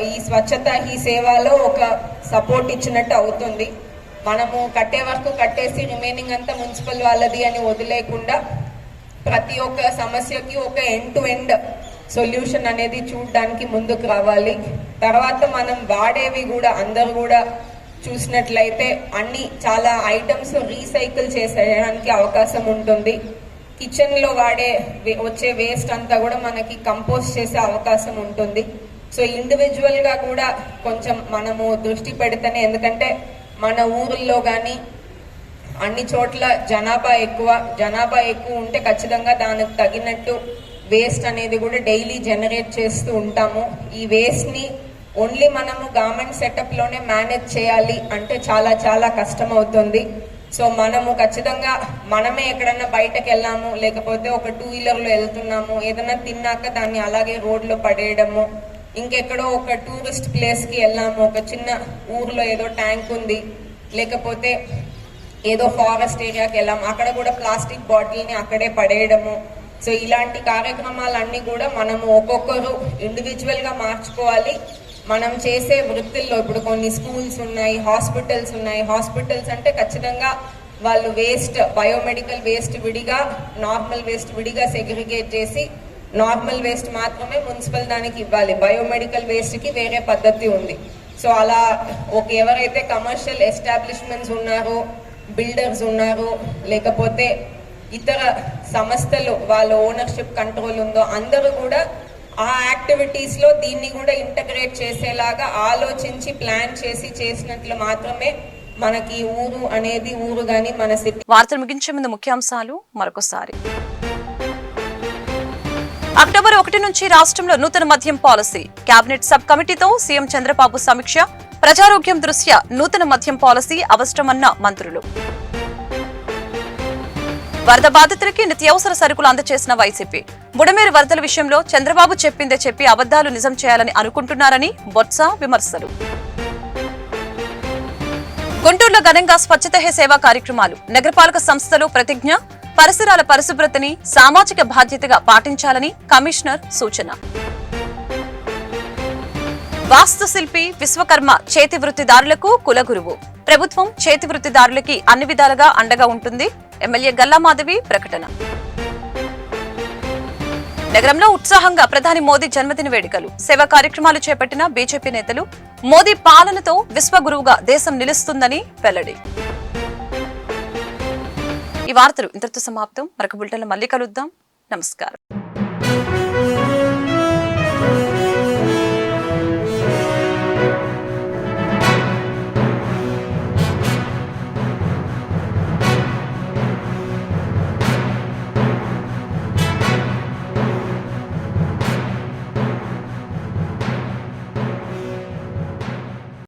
ఈ స్వచ్ఛత ఈ సేవలో ఒక సపోర్ట్ ఇచ్చినట్టు అవుతుంది. మనము కట్టే వరకు కట్టేసి రిమైనింగ్ అంతా మున్సిపల్ వాళ్ళది అని వదిలేకుండా ప్రతి ఒక్క సమస్యకి ఒక ఎండ్ టు ఎండ్ సొల్యూషన్ అనేది చూడడానికి ముందుకు రావాలి. తర్వాత మనం వాడేవి కూడా అందరూ కూడా చూసినట్లయితే అన్ని చాలా ఐటమ్స్ రీసైకిల్ చేసేయడానికి అవకాశం ఉంటుంది. కిచెన్లో వచ్చే వేస్ట్ అంతా కూడా మనకి కంపోస్ట్ చేసే అవకాశం ఉంటుంది. సో ఇండివిజువల్గా కూడా కొంచెం మనము దృష్టి పెడితేనే, ఎందుకంటే మన ఊర్లో కానీ అన్ని చోట్ల జనాభా ఎక్కువ ఉంటే ఖచ్చితంగా దానికి తగినట్టు వేస్ట్ అనేది కూడా డైలీ జనరేట్ చేస్తూ ఉంటాము. ఈ వేస్ట్ని ఓన్లీ మనము గవర్నమెంట్ సెటప్లోనే మేనేజ్ చేయాలి అంటే చాలా చాలా కష్టం అవుతుంది. సో మనము ఖచ్చితంగా మనమే ఎక్కడన్నా బయటకు వెళ్ళాము, లేకపోతే ఒక 2 వీలర్లో వెళ్తున్నాము, ఏదైనా తిన్నాక దాన్ని అలాగే రోడ్లో పడేయడము, ఇంకెక్కడో ఒక టూరిస్ట్ ప్లేస్కి వెళ్ళాము, ఒక చిన్న ఊర్లో ఏదో ట్యాంక్ ఉంది, లేకపోతే ఏదో ఫారెస్ట్ ఏరియాకి వెళ్ళాము, అక్కడ కూడా ప్లాస్టిక్ బాటిల్ని అక్కడే పడేయడము. సో ఇలాంటి కార్యక్రమాలన్నీ కూడా మనము ఒక్కొక్కరు ఇండివిజువల్గా మార్చుకోవాలి. మనం చేసే వృత్తుల్లో ఇప్పుడు కొన్ని స్కూల్స్ ఉన్నాయి, హాస్పిటల్స్ ఉన్నాయి. హాస్పిటల్స్ అంటే ఖచ్చితంగా వాళ్ళు వేస్ట్, బయోమెడికల్ వేస్ట్ విడిగా, నార్మల్ వేస్ట్ విడిగా సెగ్రిగేట్ చేసి నార్మల్ వేస్ట్ మాత్రమే మున్సిపల్ దానికి ఇవ్వాలి. బయోమెడికల్ వేస్ట్కి వేరే పద్ధతి ఉంది. సో అలా ఎవరైతే కమర్షియల్ ఎస్టాబ్లిష్మెంట్స్ ఉన్నారో, బిల్డర్స్ ఉన్నారు, లేకపోతే ఇతర సంస్థలు వాళ్ళ ఓనర్షిప్ కంట్రోల్ ఉందో అందరూ కూడా ఆ యాక్టివిటీస్లో దీన్ని కూడా ఇంటగ్రేట్ చేసేలాగా ఆలోచించి ప్లాన్ చేసి చేసినట్లు మాత్రమే మనకి ఊరు అనేది ఊరు గాని మన సిటీ. వార్తలు ముగించే ముందు ముఖ్యాంశాలు మరొకసారి. అక్టోబర్ 1 నుంచి రాష్ట్రంలో నూతన మద్యం పాలసీ. కేబినెట్ సబ్ కమిటీతో సీఎం చంద్రబాబు సమీక్ష. ప్రజారోగ్యం దృష్ట్యా నూతన మద్యం పాలసీ అవసరమన్న మంత్రులు. వరద బాధితులకి నిత్యావసర సరుకులు అందజేసిన వైసీపీ. బుడమేరు వరదల విషయంలో చంద్రబాబు చెప్పిందే చెప్పి అబద్దాలు నిజం చేయాలని అనుకుంటున్నారని బొత్స విమర్శలు. గుంటూరులో ఘనంగా స్వచ్ఛత హే సేవా కార్యక్రమాలు. నగరపాలక సంస్థలు ప్రతిజ్ఞ. పరిసరాల పరిశుభ్రతని సామాజిక బాధ్యతగా పాటించాలని కమిషనర్ సూచన. వాస్తు శిల్పి విశ్వకర్మ చేతి వృత్తిదారులకు కులగురువు. ప్రభుత్వం చేతి వృత్తిదారులకి అన్ని విధాలుగా అండగా ఉంటుంది. ఎమ్మెల్యే గల్లా మాధవి ప్రకటన. నగరంలో ఉత్సాహంగా ప్రధాని మోదీ జన్మదిన వేడుకలు. సేవా కార్యక్రమాలు చేపట్టిన బీజేపీ నేతలు. మోదీ పాలనతో విశ్వగురువుగా దేశం నిలుస్తుందని వెల్లడి. ఈ వార్తలు ఇంతటితో సమాప్తం. మరొక బులెటిన్లో మళ్ళీ కలుద్దాం. నమస్కారం.